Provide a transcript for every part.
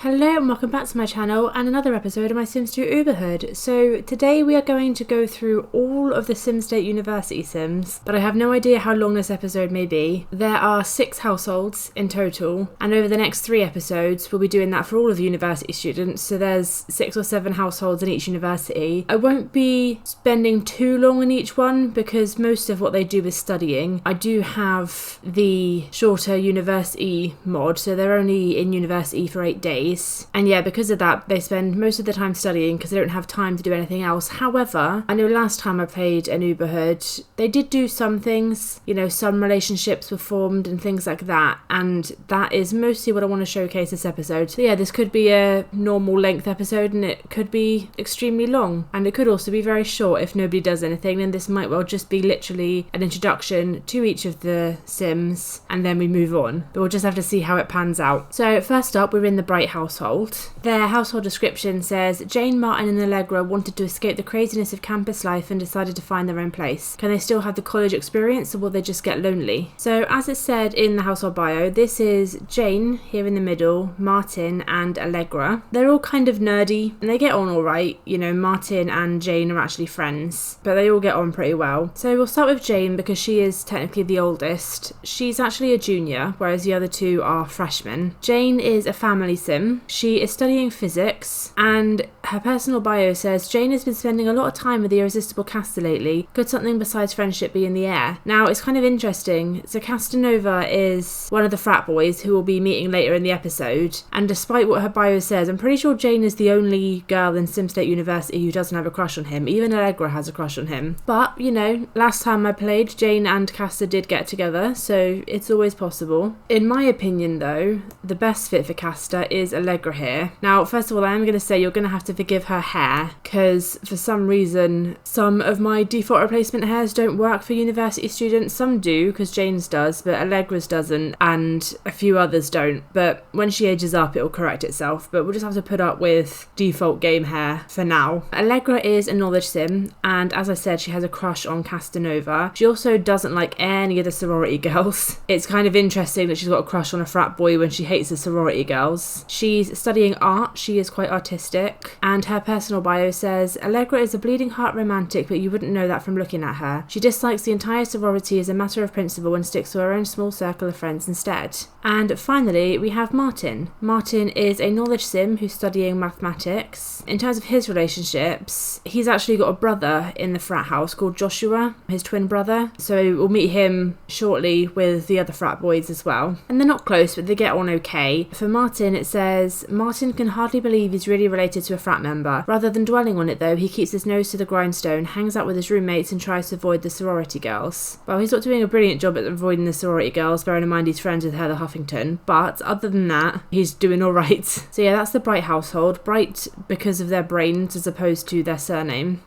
Hello and welcome back to my channel and another episode of my Sims 2 Uberhood. So today we are going to go through all of the Sim State University Sims, but I have no idea how long this episode may be. There are 6 households in total, and over the next 3 episodes we'll be doing that for all of the university students, so there's 6 or 7 households in each university. I won't be spending too long in each one because most of what they do is studying. I do have the shorter university mod, so they're only in university for 8 days. And yeah, because of that, they spend most of the time studying because they don't have time to do anything else. However, I know last time I played an Uberhood, they did do some things, you know, some relationships were formed and things like that. And that is mostly what I want to showcase this episode. So yeah, this could be a normal length episode and it could be extremely long. And it could also be very short if nobody does anything. And this might well just be literally an introduction to each of the Sims and then we move on. But we'll just have to see how it pans out. So first up, we're in the Bright household. Their household description says, Jane, Martin and Allegra wanted to escape the craziness of campus life and decided to find their own place. Can they still have the college experience or will they just get lonely? So as it said in the household bio, this is Jane here in the middle, Martin and Allegra. They're all kind of nerdy and they get on alright. You know, Martin and Jane are actually friends, but they all get on pretty well. So we'll start with Jane because she is technically the oldest. She's actually a junior, whereas the other two are freshmen. Jane is a family sim. She is studying physics and her personal bio says Jane has been spending a lot of time with the irresistible Casta lately. Could something besides friendship be in the air? Now it's kind of interesting. So Castanova is one of the frat boys who we'll be meeting later in the episode, and despite what her bio says, I'm pretty sure Jane is the only girl in Sim State University who doesn't have a crush on him. Even Allegra has a crush on him. But, you know, last time I played, Jane and Casta did get together, so it's always possible. In my opinion though, the best fit for Casta is Allegra here. Now, first of all, I am going to say you're going to have to forgive her hair because for some reason, some of my default replacement hairs don't work for university students. Some do because Jane's does, but Allegra's doesn't and a few others don't. But when she ages up, it'll correct itself. But we'll just have to put up with default game hair for now. Allegra is a knowledge sim and as I said, she has a crush on Castanova. She also doesn't like any of the sorority girls. It's kind of interesting that she's got a crush on a frat boy when she hates the sorority girls. She's studying art, she is quite artistic, and her personal bio says, Allegra is a bleeding heart romantic, but you wouldn't know that from looking at her. She dislikes the entire sorority as a matter of principle and sticks to her own small circle of friends instead. And finally, we have Martin. Martin is a knowledge sim who's studying mathematics. In terms of his relationships, he's actually got a brother in the frat house called Joshua, his twin brother. So we'll meet him shortly with the other frat boys as well. And they're not close, but they get on okay. For Martin, it says, Martin can hardly believe he's really related to a frat member. Rather than dwelling on it though, he keeps his nose to the grindstone, hangs out with his roommates and tries to avoid the sorority girls. Well, he's not doing a brilliant job at avoiding the sorority girls, bearing in mind he's friends with Heather Huffington, but other than that, he's doing alright. So yeah, that's the Bright household. Bright because of their brains as opposed to their surname.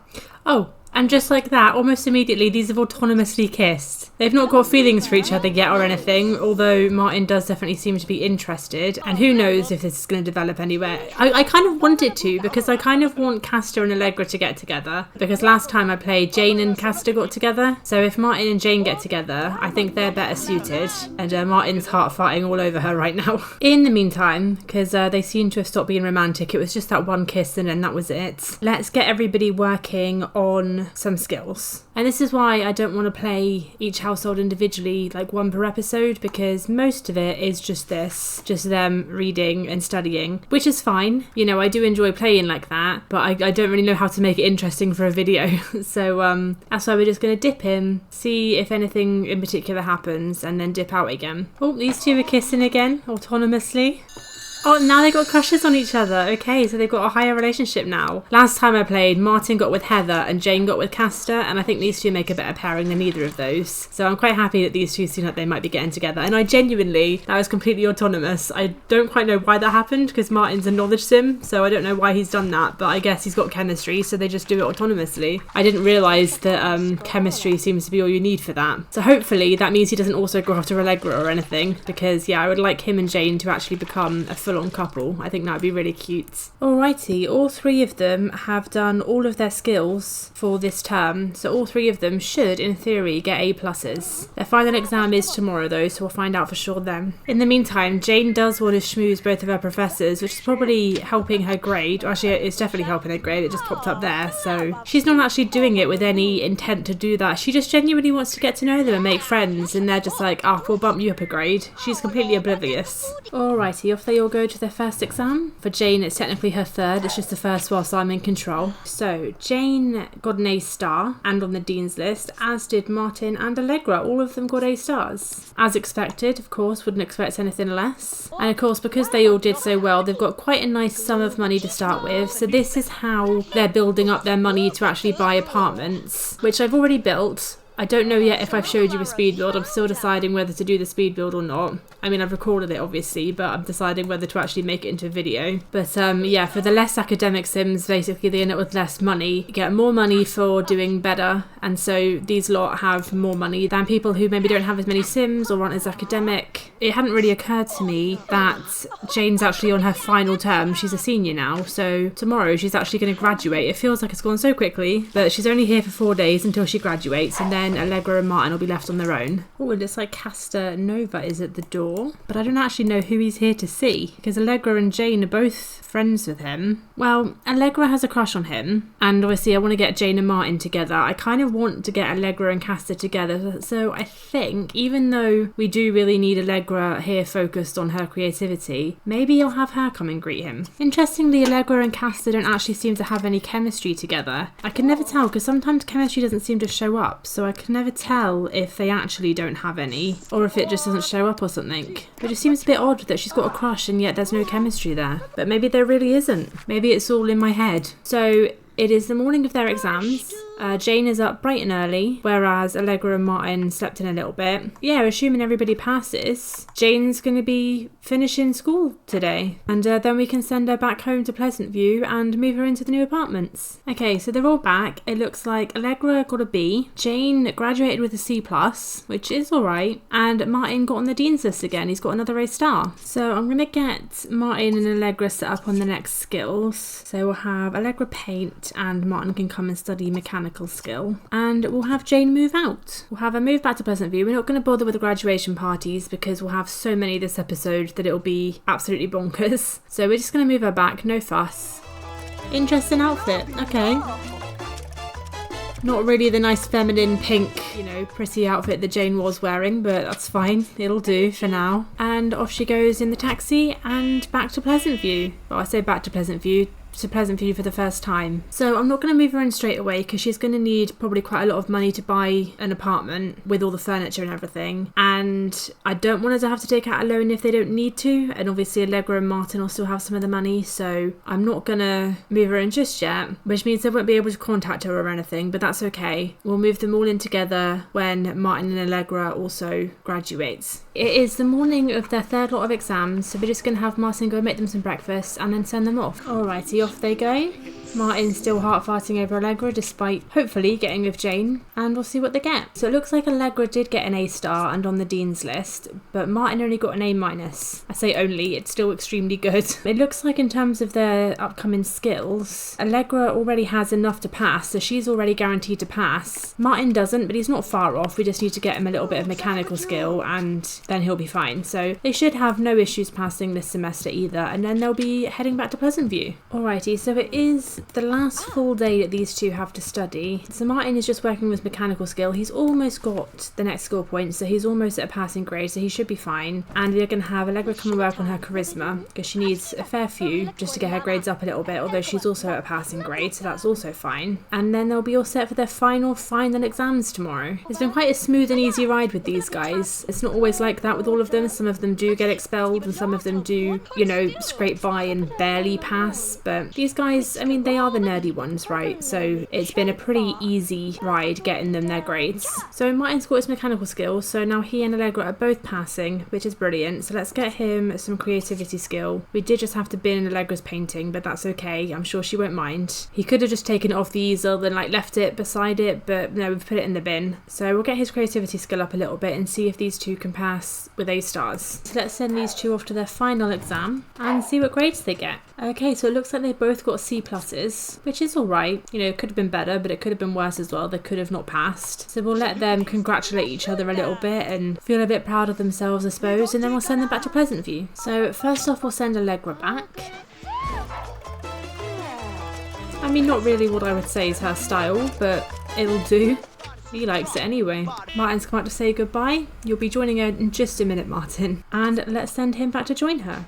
Oh, and just like that, almost immediately, these have autonomously kissed. They've not got feelings for each other yet or anything, although Martin does definitely seem to be interested. And who knows if this is going to develop anywhere. I kind of want it to, because I kind of want Casta and Allegra to get together. Because last time I played, Jane and Casta got together. So if Martin and Jane get together, I think they're better suited. And Martin's heart farting all over her right now. In the meantime, because they seem to have stopped being romantic, it was just that one kiss and then that was it. Let's get everybody working on some skills. And this is why I don't want to play each household individually, like one per episode, because most of it is just this, just them reading and studying, which is fine. You know, I do enjoy playing like that, but I don't really know how to make it interesting for a video. So that's why we're just going to dip in, see if anything in particular happens, and then dip out again. Oh, these two are kissing again, autonomously. Oh, now they got crushes on each other. Okay, so they've got a higher relationship now. Last time I played, Martin got with Heather and Jane got with Casta, and I think these two make a better pairing than either of those. So I'm quite happy that these two seem like they might be getting together. And I genuinely, that was completely autonomous. I don't quite know why that happened, because Martin's a knowledge sim, so I don't know why he's done that, but I guess he's got chemistry, so they just do it autonomously. I didn't realise that chemistry seems to be all you need for that. So hopefully that means he doesn't also go after Allegra or anything, because yeah, I would like him and Jane to actually become a full full-on couple. I think that would be really cute. Alrighty, all 3 of them have done all of their skills for this term, so all 3 of them should, in theory, get A+. Their final exam is tomorrow though, so we'll find out for sure then. In the meantime, Jane does want to schmooze both of her professors, which is probably helping her grade. Actually, it's definitely helping her grade, it just popped up there, so she's not actually doing it with any intent to do that. She just genuinely wants to get to know them and make friends, and they're just like, oh, we'll bump you up a grade. She's completely oblivious. Alrighty, off they all go to their first exam. For Jane, it's technically her third, it's just the first whilst I'm in control. So, Jane got an A star, and on the Dean's list, as did Martin and Allegra. All of them got A stars. As expected, of course, wouldn't expect anything less. And of course, because they all did so well, they've got quite a nice sum of money to start with. So this is how they're building up their money to actually buy apartments, which I've already built. I don't know yet if I've showed you a speed build. I'm still deciding whether to do the speed build or not. I mean, I've recorded it obviously, but I'm deciding whether to actually make it into a video. But yeah, for the less academic sims, basically they end up with less money. You get more money for doing better, and so these lot have more money than people who maybe don't have as many sims or aren't as academic. It hadn't really occurred to me that Jane's actually on her final term. She's a senior now, so tomorrow she's actually going to graduate. It feels like it's gone so quickly, but she's only here for 4 days until she graduates, and then Allegra and Martin will be left on their own. Oh, it looks like Castor Nova is at the door, but I don't actually know who he's here to see, because Allegra and Jane are both friends with him. Well, Allegra has a crush on him, and obviously I want to get Jane and Martin together. I kind of want to get Allegra and Castor together, so I think, even though we do really need Allegra here focused on her creativity, maybe I'll have her come and greet him. Interestingly, Allegra and Castor don't actually seem to have any chemistry together. I can never tell, because sometimes chemistry doesn't seem to show up, so I can never tell if they actually don't have any, or if it just doesn't show up or something. It just seems a bit odd that she's got a crush and yet there's no chemistry there. But maybe there really isn't. Maybe it's all in my head. So it is the morning of their exams. Jane is up bright and early, whereas Allegra and Martin slept in a little bit. Yeah, assuming everybody passes, Jane's going to be finishing school today. And then we can send her back home to Pleasant View and move her into the new apartments. Okay, so they're all back. It looks like Allegra got a B. Jane graduated with a C+, which is alright. And Martin got on the Dean's list again. He's got another A star. So I'm going to get Martin and Allegra set up on the next skills. So we'll have Allegra paint and Martin can come and study mechanical skill, and we'll have Jane move out. We'll have her move back to Pleasant View. We're not going to bother with the graduation parties because we'll have so many this episode that it'll be absolutely bonkers. So we're just going to move her back, no fuss. Interesting outfit, okay. Not really the nice feminine pink, you know, pretty outfit that Jane was wearing, but that's fine. It'll do for now. And off she goes in the taxi and back to Pleasant View. Well, I say back to Pleasant View for the first time. So I'm not going to move her in straight away because she's going to need probably quite a lot of money to buy an apartment with all the furniture and everything, and I don't want her to have to take out a loan if they don't need to, and obviously Allegra and Martin will still have some of the money, so I'm not going to move her in just yet, which means I won't be able to contact her or anything, but that's okay. We'll move them all in together when Martin and Allegra also graduates. It is the morning of their third lot of exams, so we're just going to have Martin go make them some breakfast and then send them off. Alrighty, off they go. Martin's still heart-farting over Allegra despite hopefully getting with Jane, and we'll see what they get. So it looks like Allegra did get an A star and on the Dean's list, but Martin only got an A minus. I say only, it's still extremely good. It looks like in terms of their upcoming skills, Allegra already has enough to pass, so she's already guaranteed to pass. Martin doesn't, but he's not far off. We just need to get him a little bit of mechanical skill and then he'll be fine. So they should have no issues passing this semester either, and then they'll be heading back to Pleasant View. Alrighty, so it is the last full day that these two have to study. So Martin is just working with mechanical skill. He's almost got the next score point, so he's almost at a passing grade, so he should be fine. And we're going to have Allegra come and work on her charisma because she needs a fair few just to get her grades up a little bit, although she's also at a passing grade, so that's also fine. And then they'll be all set for their final exams tomorrow. It's been quite a smooth and easy ride with these guys. It's not always like that with all of them. Some of them do get expelled and some of them do, you know, scrape by and barely pass, but these guys, I mean, they are the nerdy ones, right? So it's been a pretty easy ride getting them their grades. So Martin's got his mechanical skills, so now he and Allegra are both passing, which is brilliant. So let's get him some creativity skill. We did just have to bin Allegra's painting, but that's okay. I'm sure she won't mind. He could have just taken it off the easel and like left it beside it, but no, we've put it in the bin. So we'll get his creativity skill up a little bit and see if these two can pass with A stars. So let's send these two off to their final exam and see what grades they get. Okay, so it looks like they both got C pluses, which is alright. You know, it could have been better, but it could have been worse as well. They could have not passed. So we'll let them congratulate each other a little bit and feel a bit proud of themselves, I suppose, and then we'll send them back to Pleasantview. So first off, we'll send Allegra back. I mean, not really what I would say is her style, but it'll do. He likes it anyway. Martin's come out to say goodbye. You'll be joining her in just a minute, Martin. And let's send him back to join her.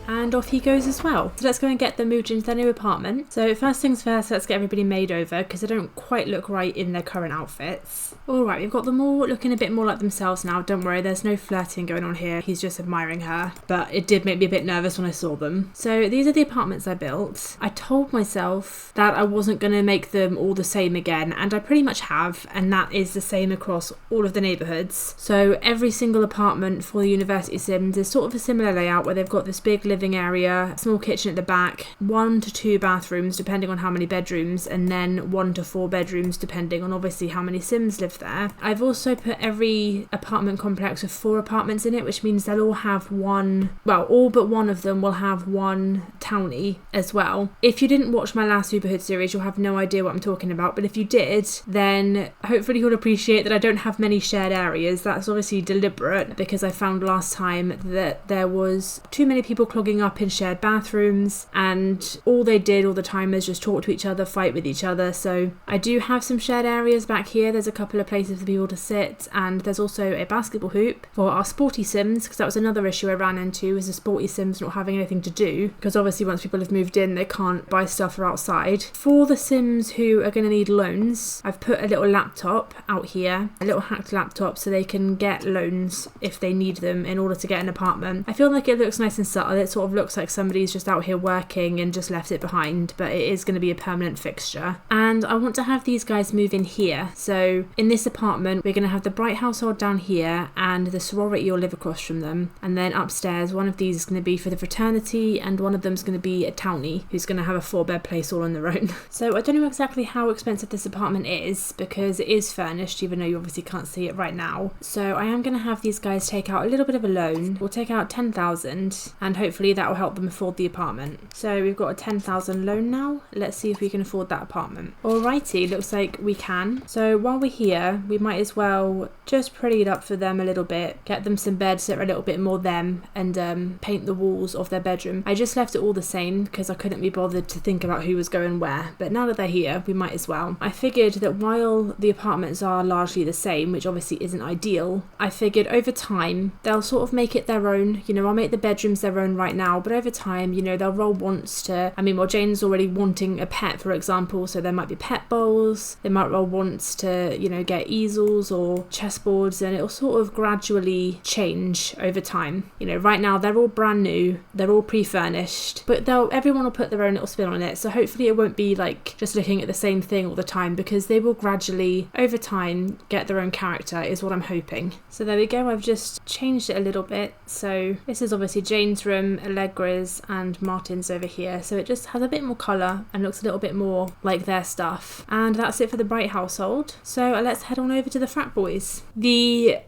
And off he goes as well. So let's go and get them moved into their new apartment. So first things first, let's get everybody made over because they don't quite look right in their current outfits. Alright, we've got them all looking a bit more like themselves now. Don't worry, there's no flirting going on here. He's just admiring her. But it did make me a bit nervous when I saw them. So these are the apartments I built. I told myself that I wasn't going to make them all the same again, and I pretty much have, and that is the same across all of the neighbourhoods. So every single apartment for the University Sims is sort of a similar layout where they've got this big living area, small kitchen at the back, 1 to 2 bathrooms depending on how many bedrooms, and then 1 to 4 bedrooms depending on obviously how many Sims live there. I've also put every apartment complex with 4 apartments in it, which means they'll all have one, well, all but one of them will have one townie as well. If you didn't watch my last Uberhood series, you'll have no idea what I'm talking about, but if you did, then hopefully you'll appreciate that I don't have many shared areas. That's obviously deliberate because I found last time that there was too many people clogging up in shared bathrooms, and all they did all the time is just talk to each other, fight with each other. So I do have some shared areas back here. There's a couple of places for people to sit, and there's also a basketball hoop for our sporty Sims, because that was another issue I ran into, is the sporty Sims not having anything to do, because obviously once people have moved in they can't buy stuff for outside. For the Sims who are going to need loans, I've put a little laptop out here, a little hacked laptop, so they can get loans if they need them in order to get an apartment. I feel like it looks nice and subtle. It sort of looks like somebody's just out here working and just left it behind, but it is going to be a permanent fixture. And I want to have these guys move in here. So in this apartment we're going to have the Bright household down here, and the sorority will live across from them, and then upstairs one of these is going to be for the fraternity, and one of them is going to be a townie who's going to have a 4-bed place all on their own. So I don't know exactly how expensive this apartment is because it is furnished, even though you obviously can't see it right now. So I am going to have these guys take out a little bit of a loan. We'll take out 10,000 and hopefully that will help them afford the apartment. So we've got a 10,000 loan now. Let's see if we can afford that apartment. Alrighty, looks like we can. So while we're here, we might as well just pretty it up for them a little bit, get them some beds that are a little bit more them, and paint the walls of their bedroom. I just left it all the same because I couldn't be bothered to think about who was going where, but now that they're here we might as well. I figured that while the apartments are largely the same, which obviously isn't ideal, I figured over time they'll sort of make it their own. You know, I'll make the bedrooms their own right now, but over time, you know, they'll roll wants to, I mean, well, Jane's already wanting a pet, for example, so there might be pet bowls. They might roll wants to, you know, get easels or chessboards, and it'll sort of gradually change over time. You know, right now they're all brand new, they're all pre-furnished, but everyone will put their own little spin on it, so hopefully it won't be like just looking at the same thing all the time, because they will gradually over time get their own character, is what I'm hoping. So there we go, I've just changed it a little bit. So this is obviously Jane's room, Allegra's, and Martin's over here, so it just has a bit more colour and looks a little bit more like their stuff. And that's it for the Bright household. So let's head on over to the Frat Boys. The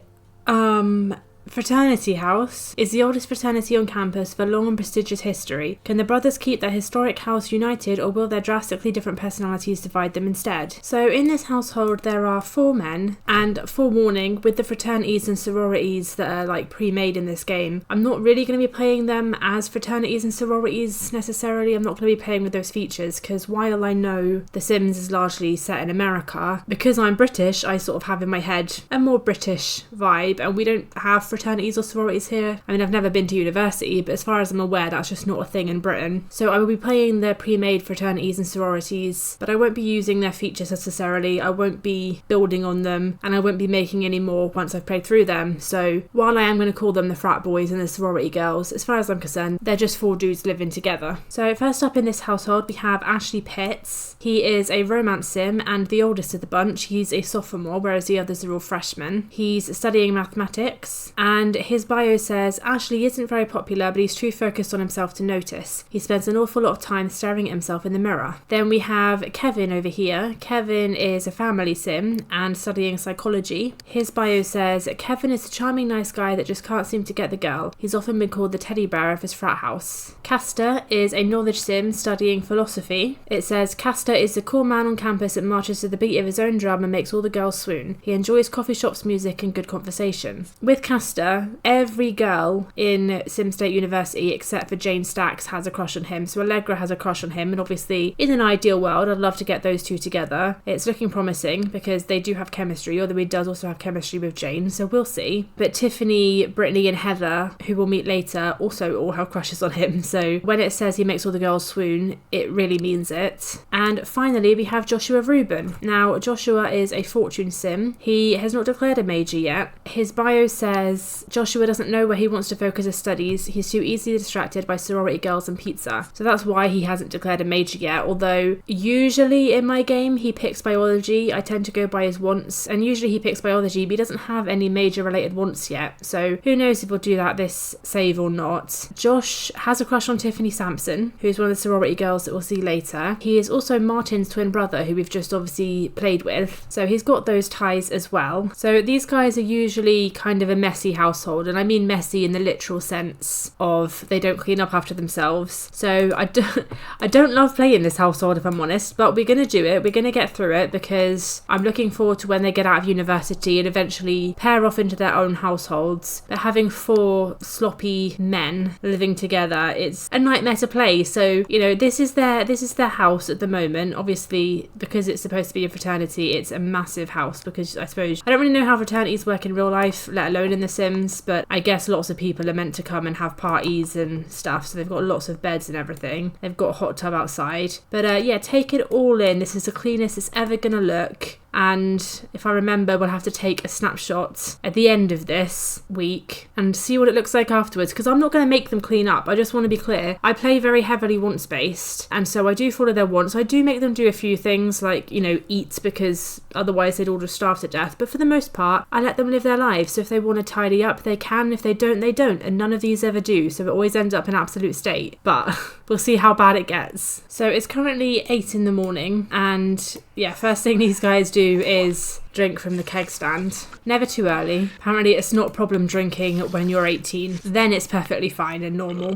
fraternity house is the oldest fraternity on campus with a long and prestigious history. Can the brothers keep their historic house united, or will their drastically different personalities divide them instead? So in this household there are 4 men, and forewarning, with the fraternities and sororities that are like pre-made in this game, I'm not really going to be playing them as fraternities and sororities necessarily. I'm not going to be playing with those features, because while I know The Sims is largely set in America, because I'm British, I sort of have in my head a more British vibe, and we don't have fraternities or sororities here. I mean, I've never been to university, but as far as I'm aware, that's just not a thing in Britain. So I will be playing the pre-made fraternities and sororities, but I won't be using their features necessarily. I won't be building on them, and I won't be making any more once I've played through them. So while I am going to call them the frat boys and the sorority girls, as far as I'm concerned, they're just 4 dudes living together. So first up in this household, we have Ashley Pitts. He is a romance sim and the oldest of the bunch. He's a sophomore, whereas the others are all freshmen. He's studying mathematics, and his bio says Ashley isn't very popular, but he's too focused on himself to notice. He spends an awful lot of time staring at himself in the mirror. Then we have Kevin over here. Kevin is a family sim and studying psychology. His bio says Kevin is a charming, nice guy that just can't seem to get the girl. He's often been called the teddy bear of his frat house. Castor is a knowledge sim studying philosophy. It says Castor is the cool man on campus that marches to the beat of his own drum and makes all the girls swoon. He enjoys coffee shops, music, and good conversation. With Castor, every girl in Sim State University except for Jane Stacks has a crush on him. So Allegra has a crush on him, and obviously in an ideal world I'd love to get those two together. It's looking promising because they do have chemistry, although he does also have chemistry with Jane, so we'll see. But Tiffany, Brittany and Heather, who we'll meet later, also all have crushes on him. So when it says he makes all the girls swoon, it really means it. And finally we have Joshua Rubin. Now Joshua is a fortune sim. He has not declared a major yet. His bio says Joshua doesn't know where he wants to focus his studies. He's too easily distracted by sorority girls and pizza. So that's why he hasn't declared a major yet, although usually in my game he picks biology. I tend to go by his wants, and usually he picks biology, but he doesn't have any major related wants yet. So who knows if he'll do that this save or not. Josh has a crush on Tiffany Sampson, who's one of the sorority girls that we'll see later. He is also Martin's twin brother, who we've just obviously played with. So he's got those ties as well. So these guys are usually kind of a messy household, and I mean messy in the literal sense of they don't clean up after themselves. So I don't love playing this household, if I'm honest, but we're going to do it. We're going to get through it because I'm looking forward to when they get out of university and eventually pair off into their own households. But having 4 sloppy men living together, it's a nightmare to play. So, you know, this is their house at the moment. Obviously, because it's supposed to be a fraternity, it's a massive house, because I suppose I don't really know how fraternities work in real life, let alone in The Sims, but I guess lots of people are meant to come and have parties and stuff, so they've got lots of beds and everything. They've got a hot tub outside. But yeah, take it all in. This is the cleanest it's ever gonna look. And if I remember, we'll have to take a snapshot at the end of this week and see what it looks like afterwards, because I'm not going to make them clean up. I just want to be clear. I play very heavily wants based, and so I do follow their wants. I do make them do a few things like, you know, eat, because otherwise they'd all just starve to death. But for the most part, I let them live their lives. So if they want to tidy up, they can. If they don't, they don't. And none of these ever do. So it always ends up in absolute state. But we'll see how bad it gets. So it's currently 8 in the morning, and yeah, first thing these guys do is drink from the keg stand. Never too early. Apparently it's not a problem drinking when you're 18. Then it's perfectly fine and normal.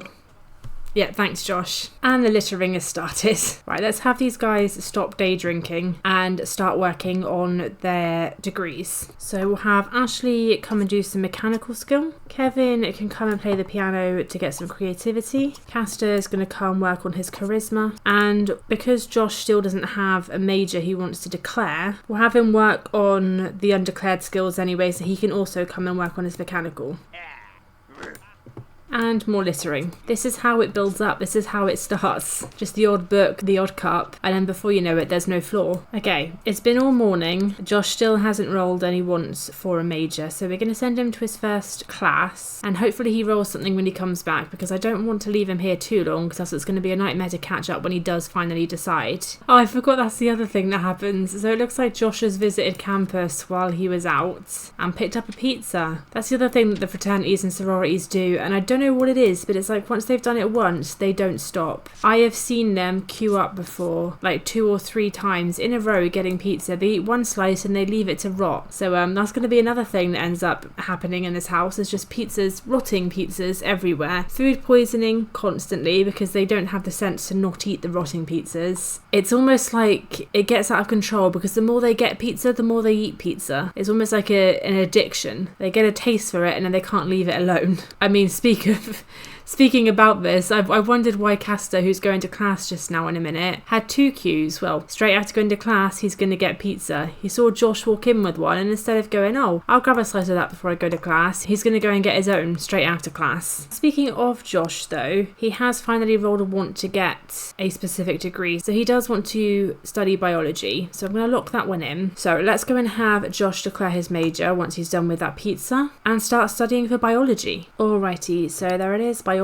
Yeah, thanks Josh. And the littering has started. Right, let's have these guys stop day drinking and start working on their degrees. So we'll have Ashley come and do some mechanical skill. Kevin can come and play the piano to get some creativity. Castor's going to come work on his charisma. And because Josh still doesn't have a major he wants to declare, we'll have him work on the undeclared skills anyway, so he can also come and work on his mechanical. And more littering. This is how it builds up. This is how it starts. Just the odd book, the odd cup, and then before you know it, there's no floor. Okay, it's been all morning. Josh still hasn't rolled any once for a major, so we're going to send him to his first class, and hopefully he rolls something when he comes back, because I don't want to leave him here too long, because it's going to be a nightmare to catch up when he does finally decide. Oh, I forgot that's the other thing that happens. So it looks like Josh has visited campus while he was out and picked up a pizza. That's the other thing that the fraternities and sororities do, and I don't know what it is, but it's like once they've done it once, they don't stop. I have seen them queue up before, like 2 or 3 times in a row getting pizza. They eat one slice and they leave it to rot. So that's going to be another thing that ends up happening in this house, is just pizzas, rotting pizzas everywhere. Food poisoning constantly because they don't have the sense to not eat the rotting pizzas. It's almost like it gets out of control, because the more they get pizza, the more they eat pizza. It's almost like an addiction. They get a taste for it and then they can't leave it alone. I mean, speak Speaking about this, I wondered why Castor, who's going to class just now in a minute, had 2 queues. Well, straight after going to class, he's going to get pizza. He saw Josh walk in with one, and instead of going, oh, I'll grab a slice of that before I go to class, he's going to go and get his own straight after class. Speaking of Josh, though, he has finally rolled a want to get a specific degree, so he does want to study biology. So I'm going to lock that one in. So let's go and have Josh declare his major once he's done with that pizza and start studying for biology. Alrighty, so there it is, biology.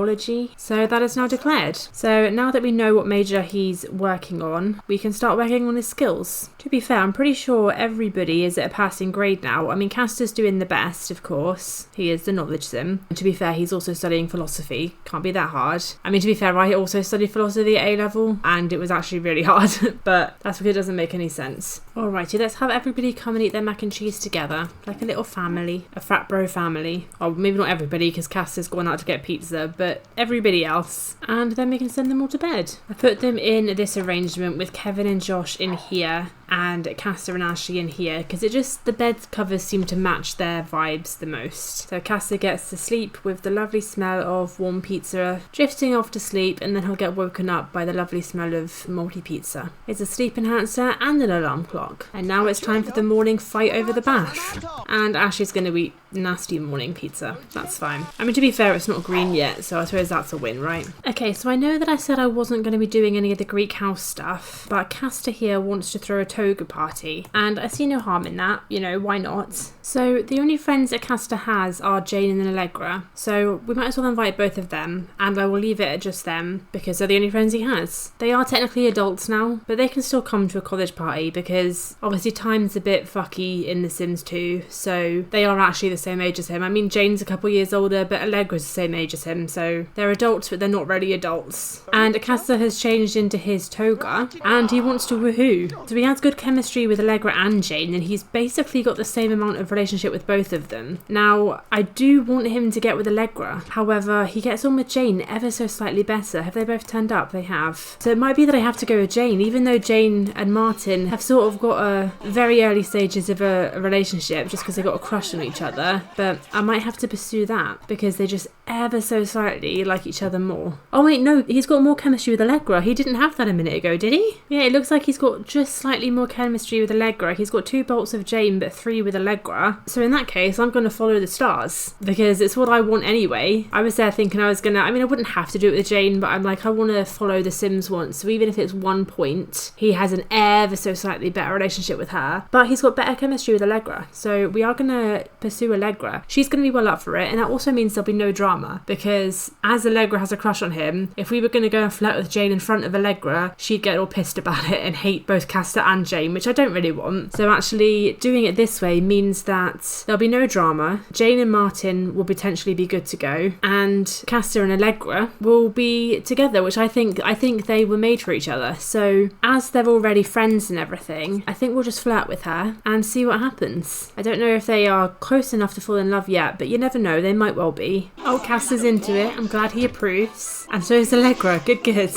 So that is now declared. So now that we know what major he's working on, we can start working on his skills. To be fair, I'm pretty sure everybody is at a passing grade now. I mean, Castor's doing the best, of course. He is the knowledge sim. And to be fair, he's also studying philosophy. Can't be that hard. I mean, to be fair, I also studied philosophy at A-level, and it was actually really hard, but that's because it doesn't make any sense. Alrighty, let's have everybody come and eat their mac and cheese together, like a little family, a frat bro family. Oh, maybe not everybody, because Castor's gone out to get pizza, but everybody else. And then we can send them all to bed. I put them in this arrangement with Kevin and Josh in here, and Castor and Ashley in here, because the bed covers seem to match their vibes the most. So Castor gets to sleep with the lovely smell of warm pizza, drifting off to sleep, and then he'll get woken up by the lovely smell of moldy pizza. It's a sleep enhancer and an alarm clock. And now it's time for the morning fight over the bath. And Ashley's going to eat nasty morning pizza. That's fine. I mean, to be fair, it's not green yet, so I suppose that's a win, right? Okay, so I know that I said I wasn't going to be doing any of the Greek house stuff, but Castor here wants to throw a toga party, and I see no harm in that, you know, why not? So the only friends that Castor has are Jane and Allegra, so we might as well invite both of them, and I will leave it at just them, because they're the only friends he has. They are technically adults now, but they can still come to a college party, because obviously time's a bit fucky in The Sims 2, so they are actually the same age as him. I mean, Jane's a couple years older, but Allegra's the same age as him, so they're adults, but they're not really adults. And Castor has changed into his toga, and he wants to woohoo. So he has good chemistry with Allegra and Jane, and he's basically got the same amount of relationship with both of them. Now, I do want him to get with Allegra, however, he gets on with Jane ever so slightly better. Have they both turned up? They have. So it might be that I have to go with Jane, even though Jane and Martin have sort of got a very early stages of a relationship, just because they got a crush on each other, but I might have to pursue that, because they just ever so slightly like each other more. Oh wait, no, he's got more chemistry with Allegra. He didn't have that a minute ago, did he? Yeah, it looks like he's got just slightly more chemistry with Allegra. He's got 2 bolts of Jane, but 3 with Allegra. So in that case, I'm going to follow the stars, because it's what I want anyway. I was there thinking I wouldn't have to do it with Jane, but I'm like, I want to follow the Sims once. So even if it's 1 point, he has an ever so slightly better relationship with her, but he's got better chemistry with Allegra. So we are going to pursue Allegra. She's going to be well up for it, and that also means there'll be no drama, because as Allegra has a crush on him, if we were going to go and flirt with Jane in front of Allegra, she'd get all pissed about it and hate both Castor and Jane, which I don't really want. So actually doing it this way means that there'll be no drama. Jane and Martin will potentially be good to go, and Castor and Allegra will be together, which I think they were made for each other. So as they're already friends and everything, I think we'll just flirt with her and see what happens. I don't know if they are close enough to fall in love yet, but you never know, they might well be. Oh, Castor's into it. I'm glad he approves. And so is Allegra. Good.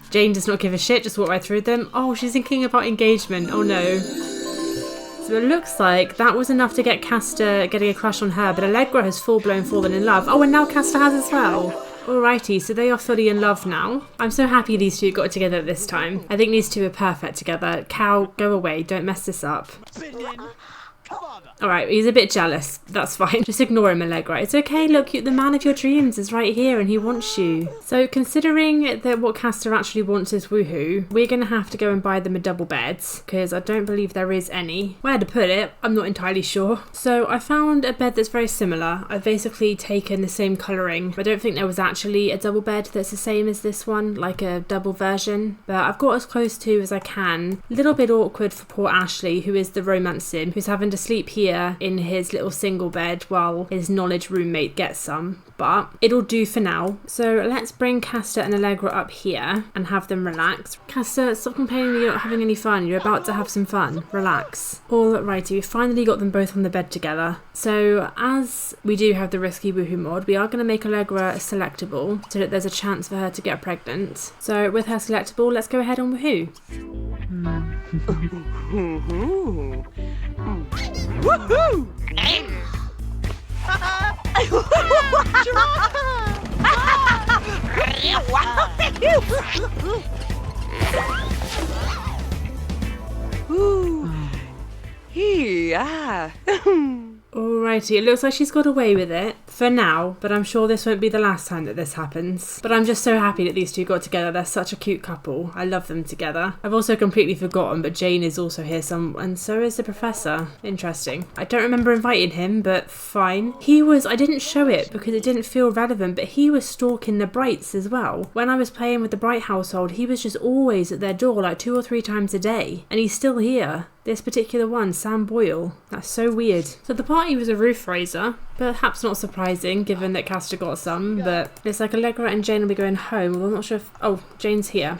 Jane does not give a shit, just walk right through them. Oh, she's thinking about engagement. Oh no. So it looks like that was enough to get Castor getting a crush on her, but Allegra has full-blown fallen in love. Oh, and now Castor has as well. Alrighty, so they are fully in love now. I'm so happy these two got together this time. I think these two are perfect together. Cal, go away. Don't mess this up. Alright, he's a bit jealous. That's fine. Just ignore him, Allegra. It's okay, look, the man of your dreams is right here and he wants you. So considering that what Castor actually wants is woohoo, we're going to have to go and buy them a double bed, because I don't believe there is any. Where to put it, I'm not entirely sure. So I found a bed that's very similar. I've basically taken the same colouring. I don't think there was actually a double bed that's the same as this one, like a double version, but I've got as close to as I can. A little bit awkward for poor Ashley, who is the romance sim, who's having to sleep here in his little single bed while his knowledge roommate gets some, but it'll do for now. So let's bring Castor and Allegra up here and have them relax. Castor, stop complaining that you're not having any fun. You're about to have some fun. Relax. Alrighty, we finally got them both on the bed together. So as we do have the risky woohoo mod, we are going to make Allegra selectable so that there's a chance for her to get pregnant. So with her selectable, let's go ahead and woohoo. Woohoo! Yeah. Alrighty, it looks like she's got away with it for now, but I'm sure this won't be the last time that this happens. But I'm just so happy that these two got together. They're such a cute couple. I love them together. I've also completely forgotten, but Jane is also here and so is the professor. Interesting. I don't remember inviting him, but fine. I didn't show it because it didn't feel relevant, but he was stalking the Brights as well. When I was playing with the Bright household, he was just always at their door like 2 or 3 times a day, and he's still here. This particular one, Sam Boyle. That's so weird. So the party was a roof raiser, perhaps not surprising given that Castor got some, but it's like Allegra and Jane will be going home. Well, I'm not sure if... Oh, Jane's here.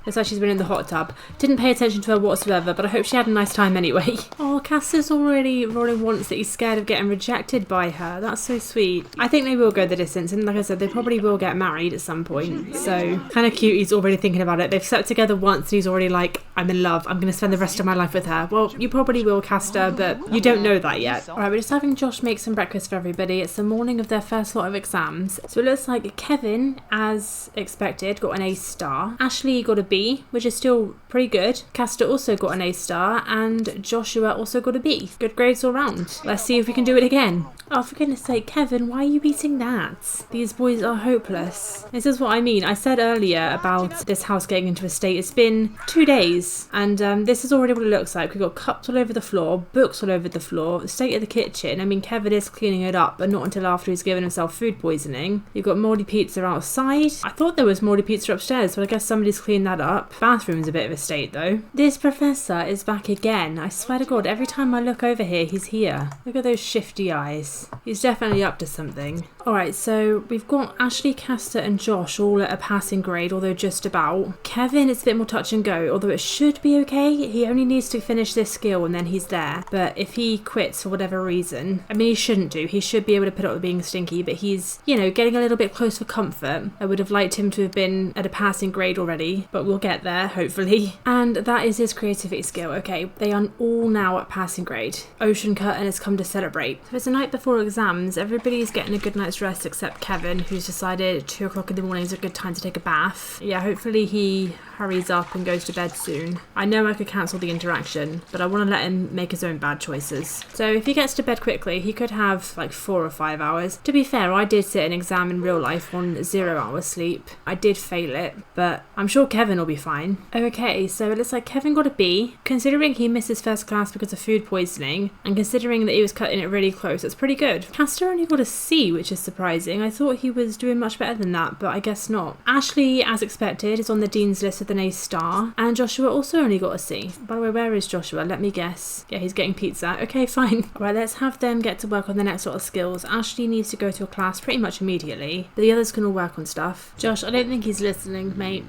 Looks like she's been in the hot tub. Didn't pay attention to her whatsoever, but I hope she had a nice time anyway. Oh, Castor's already rolling once that he's scared of getting rejected by her. That's so sweet. I think they will go the distance, and like I said, they probably will get married at some point. So, kind of cute he's already thinking about it. They've slept together once, and he's already like, I'm in love. I'm going to spend the rest of my life with her. Well, you probably will, Castor, but you don't know that yet. Alright, we're just having Josh make some breakfast for everybody. It's the morning of their first lot of exams. So it looks like Kevin, as expected, got an A star. Ashley got a B, which is still pretty good. Castor also got an A star, and Joshua also got a B. Good grades all round. Let's see if we can do it again. Oh, for goodness sake, Kevin, why are you beating that? These boys are hopeless. This is what I mean. I said earlier about this house getting into a state. It's been 2 days, and this is already what it looks like. We've got cups all over the floor, books all over the floor, the state of the kitchen. I mean, Kevin is cleaning it up, but not until after he's given himself food poisoning. You've got mouldy pizza outside. I thought there was mouldy pizza upstairs, but I guess somebody's cleaned that up. Bathroom's a bit of a state, though. This professor is back again. I swear to God, every time I look over here, he's here. Look at those shifty eyes. He's definitely up to something. Alright, so we've got Ashley, Castor and Josh all at a passing grade, although just about. Kevin is a bit more touch and go, although it should be okay. He only needs to finish this skill and then he's there. But if he quits for whatever reason, I mean, he shouldn't do. He should be able to put up with being stinky, but he's, you know, getting a little bit close for comfort. I would have liked him to have been at a passing grade already, but we'll get there, hopefully. And that is his creativity skill. Okay, they are all now at passing grade. Ocean Curtain has come to celebrate. So it's the night before exams. Everybody's getting a good night's rest except Kevin, who's decided 2 o'clock in the morning is a good time to take a bath. Yeah, hopefully he hurries up and goes to bed soon. I know I could cancel the interaction, but I want to let him make his own bad choices. So if he gets to bed quickly, he could have like 4 or 5 hours. To be fair, I did sit an exam in real life on 0 hours sleep. I did fail it, but I'm sure Kevin will be fine. Okay, so it looks like Kevin got a B. Considering he missed his first class because of food poisoning, and considering that he was cutting it really close, that's pretty good. Castor only got a C, which is surprising. I thought he was doing much better than that, but I guess not. Ashley, as expected, is on the dean's list with an A star, and Joshua also only got a C. By the way, where is Joshua? Let me guess. Yeah, he's getting pizza. Okay, fine. Right, let's have them get to work on the next lot of skills. Ashley needs to go to a class pretty much immediately, but the others can all work on stuff. Josh, I don't think he's listening, mate.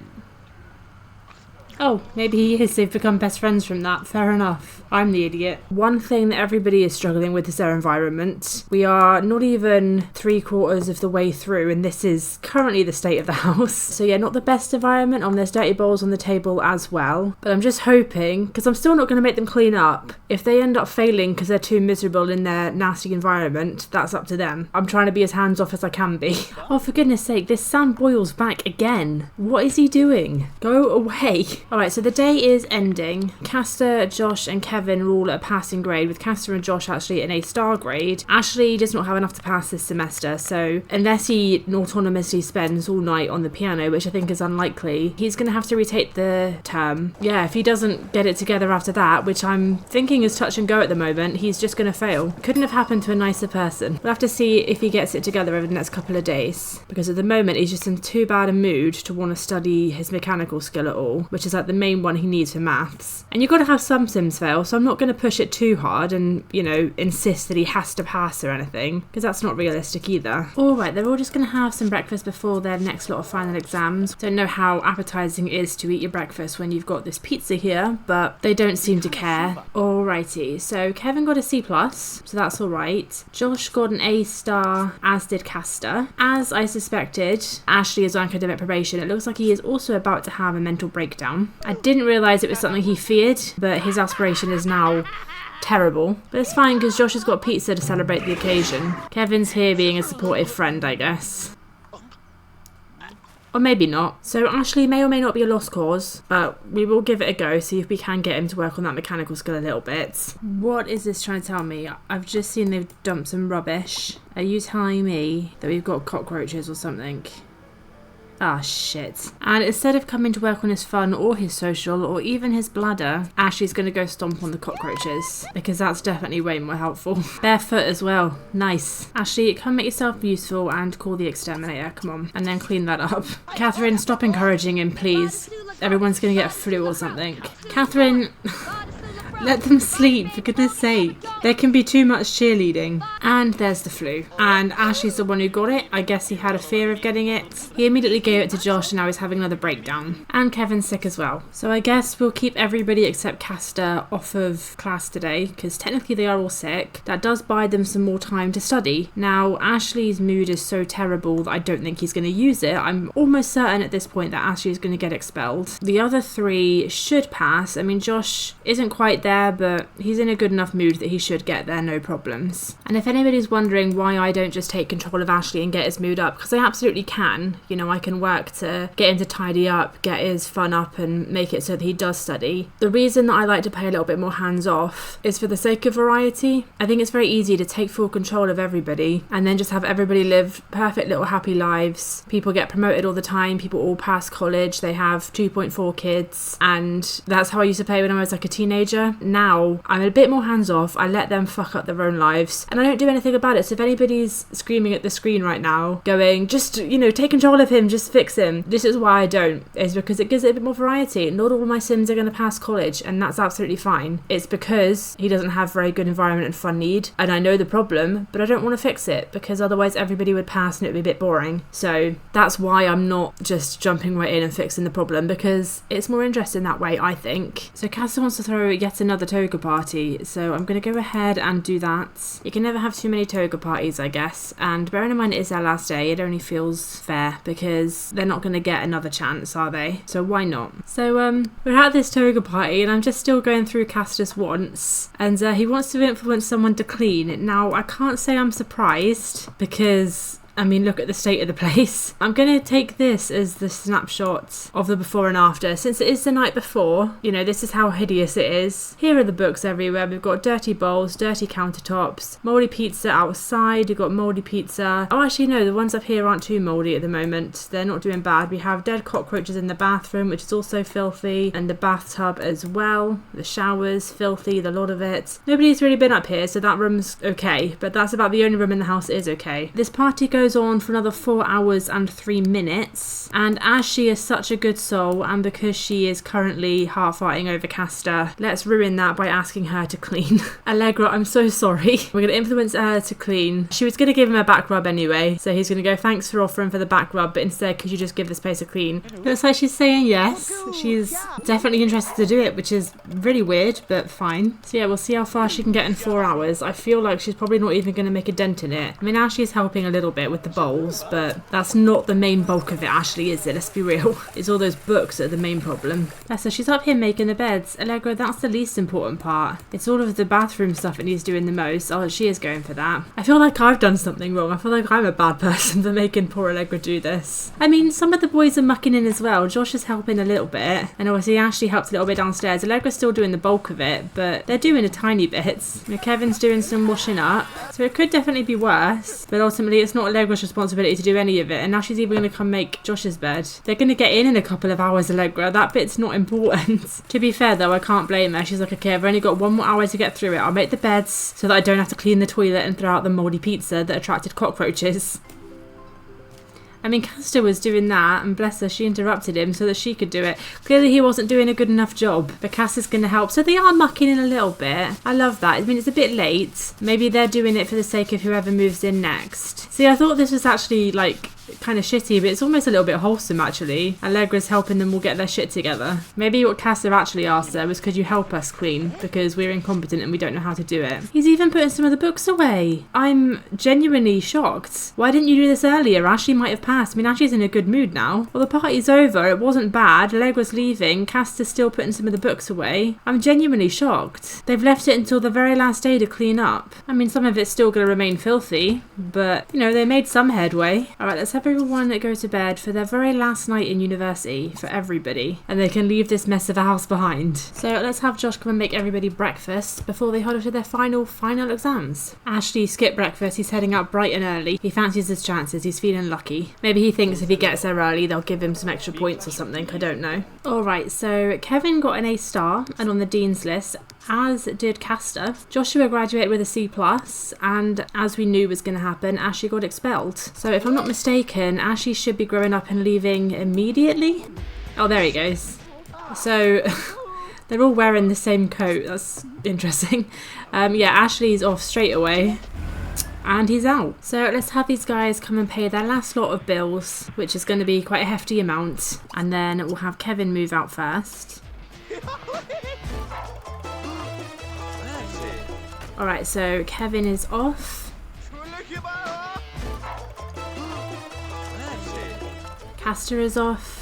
Oh, maybe he is. They've become best friends from that. Fair enough. I'm the idiot. One thing that everybody is struggling with is their environment. We are not even 3/4 of the way through, and this is currently the state of the house. So yeah, not the best environment. There's dirty bowls on the table as well. But I'm just hoping, because I'm still not going to make them clean up. If they end up failing because they're too miserable in their nasty environment, that's up to them. I'm trying to be as hands-off as I can be. Oh, for goodness sake, this Sam Boyle's back again. What is he doing? Go away. Alright, so the day is ending. Castor, Josh and Kevin are all at a passing grade, with Castor and Josh actually an A star grade. Ashley does not have enough to pass this semester, so unless he autonomously spends all night on the piano, which I think is unlikely, he's going to have to retake the term. Yeah, if he doesn't get it together after that, which I'm thinking is touch and go at the moment, he's just going to fail. Couldn't have happened to a nicer person. We'll have to see if he gets it together over the next couple of days, because at the moment he's just in too bad a mood to want to study his mechanical skill at all, which is like the main one he needs for maths. And you've got to have some sims fail, so I'm not going to push it too hard and, you know, insist that he has to pass or anything, because that's not realistic either. Alright, they're all just going to have some breakfast before their next lot of final exams. Don't know how appetizing it is to eat your breakfast when you've got this pizza here, but they don't seem to care. Alrighty, so Kevin got a C+, so that's alright. Josh got an A star, as did Castor. As I suspected, Ashley is on academic probation. It looks like he is also about to have a mental breakdown. I didn't realise it was something he feared, but his aspiration is now terrible. But it's fine because Josh has got pizza to celebrate the occasion. Kevin's here being a supportive friend, I guess. Or maybe not. So Ashley may or may not be a lost cause, but we will give it a go, see if we can get him to work on that mechanical skill a little bit. What is this trying to tell me? I've just seen they've dumped some rubbish. Are you telling me that we've got cockroaches or something? Ah, shit. And instead of coming to work on his fun or his social or even his bladder, Ashley's going to go stomp on the cockroaches, because that's definitely way more helpful. Barefoot as well. Nice. Ashley, come make yourself useful and call the exterminator. Come on. And then clean that up. Catherine, stop encouraging him, please. Everyone's going to get a flu or something. Catherine... Let them sleep, for goodness sake. There can be too much cheerleading. And there's the flu. And Ashley's the one who got it. I guess he had a fear of getting it. He immediately gave it to Josh and now he's having another breakdown. And Kevin's sick as well. So I guess we'll keep everybody except Castor off of class today, because technically they are all sick. That does buy them some more time to study. Now, Ashley's mood is so terrible that I don't think he's going to use it. I'm almost certain at this point that Ashley is going to get expelled. The other three should pass. I mean, Josh isn't quite there, but he's in a good enough mood that he should get there, no problems. And if anybody's wondering why I don't just take control of Ashley and get his mood up, because I absolutely can. You know, I can work to get him to tidy up, get his fun up and make it so that he does study. The reason that I like to play a little bit more hands off is for the sake of variety. I think it's very easy to take full control of everybody and then just have everybody live perfect little happy lives. People get promoted all the time, people all pass college, they have 2.4 kids, and that's how I used to play when I was like a teenager. Now I'm a bit more hands off. I let them fuck up their own lives and I don't do anything about it. So if anybody's screaming at the screen right now going, just, you know, take control of him, just fix him, this is why I don't, is because it gives it a bit more variety. Not all my Sims are going to pass college, and that's absolutely fine. It's because he doesn't have very good environment and fun need, and I know the problem, but I don't want to fix it because otherwise everybody would pass and it would be a bit boring. So that's why I'm not just jumping right in and fixing the problem, because it's more interesting that way, I think. So Cassie wants to throw yet another toga party, so I'm going to go ahead and do that. You can never have too many toga parties, I guess, and bearing in mind it is their last day, it only feels fair because they're not going to get another chance, are they? So why not? So we're at this toga party and I'm just still going through Castus wants, and he wants to influence someone to clean. Now I can't say I'm surprised because I mean, look at the state of the place. I'm going to take this as the snapshot of the before and after. Since it is the night before, you know, this is how hideous it is. Here are the books everywhere. We've got dirty bowls, dirty countertops, mouldy pizza outside. You've got mouldy pizza. Oh, actually, no, the ones up here aren't too mouldy at the moment. They're not doing bad. We have dead cockroaches in the bathroom, which is also filthy, and the bathtub as well. The shower's filthy, the lot of it. Nobody's really been up here, so that room's okay, but that's about the only room in the house that is okay. This party goes on for another 4 hours and 3 minutes, and as she is such a good soul and because she is currently heart-farting over Castor, let's ruin that by asking her to clean. Allegra, I'm so sorry. We're going to influence her to clean. She was going to give him a back rub anyway, so he's going to go, thanks for offering for the back rub, but instead could you just give this place a clean? Looks like she's saying yes. She's definitely interested to do it, which is really weird, but fine. So yeah, we'll see how far she can get in 4 hours. I feel like she's probably not even going to make a dent in it. I mean, Ashley's helping a little bit with the bowls, but that's not the main bulk of it, Ashley, is it? Let's be real. It's all those books that are the main problem. So she's up here making the beds. Allegra, that's the least important part. It's all of the bathroom stuff it needs doing the most. Oh, she is going for that. I feel like I've done something wrong. I feel like I'm a bad person for making poor Allegra do this. I mean, some of the boys are mucking in as well. Josh is helping a little bit, and obviously Ashley helps a little bit downstairs. Allegra's still doing the bulk of it, but they're doing a tiny bit. You know, Kevin's doing some washing up, so it could definitely be worse, but ultimately it's not Allegra's responsibility to do any of it, and now she's even going to come make Josh's bed. They're going to get in a couple of hours, Allegra. That bit's not important. To be fair though, I can't blame her. She's like, okay, I've only got 1 more hour to get through it. I'll make the beds so that I don't have to clean the toilet and throw out the mouldy pizza that attracted cockroaches. I mean, Castor was doing that, and bless her, she interrupted him so that she could do it. Clearly he wasn't doing a good enough job, but Castor's going to help. So they are mucking in a little bit. I love that. I mean, it's a bit late. Maybe they're doing it for the sake of whoever moves in next. See, I thought this was actually, like, kind of shitty, but it's almost a little bit wholesome, actually. Allegra's helping them all get their shit together. Maybe what Castor actually asked her was, could you help us clean? Because we're incompetent and we don't know how to do it. He's even putting some of the books away. I'm genuinely shocked. Why didn't you do this earlier? Ashley might have passed. I mean, Ashley's in a good mood now. Well, the party's over. It wasn't bad. Allegra's leaving. Castor's still putting some of the books away. I'm genuinely shocked. They've left it until the very last day to clean up. I mean, some of it's still going to remain filthy, but, you know, they made some headway. All right, let's have a everyone go to bed for their very last night in university for everybody, and they can leave this mess of a house behind. So let's have Josh come and make everybody breakfast before they head off to their final exams. Ashley skipped breakfast. He's heading out bright and early. He fancies his chances. He's feeling lucky. Maybe he thinks if he gets there early, they'll give him some extra points or something. I don't know. Alright, so Kevin got an A star and on the Dean's list, as did Castor. Joshua graduated with a C+, and as we knew was going to happen, Ashley got expelled. So if I'm not mistaken, Ashley should be growing up and leaving immediately. Oh, there he goes. So they're all wearing the same coat. That's interesting. Yeah, Ashley's off straight away. And he's out. So let's have these guys come and pay their last lot of bills, which is going to be quite a hefty amount. And then we'll have Kevin move out first. Alright, so Kevin is off. Castor is off.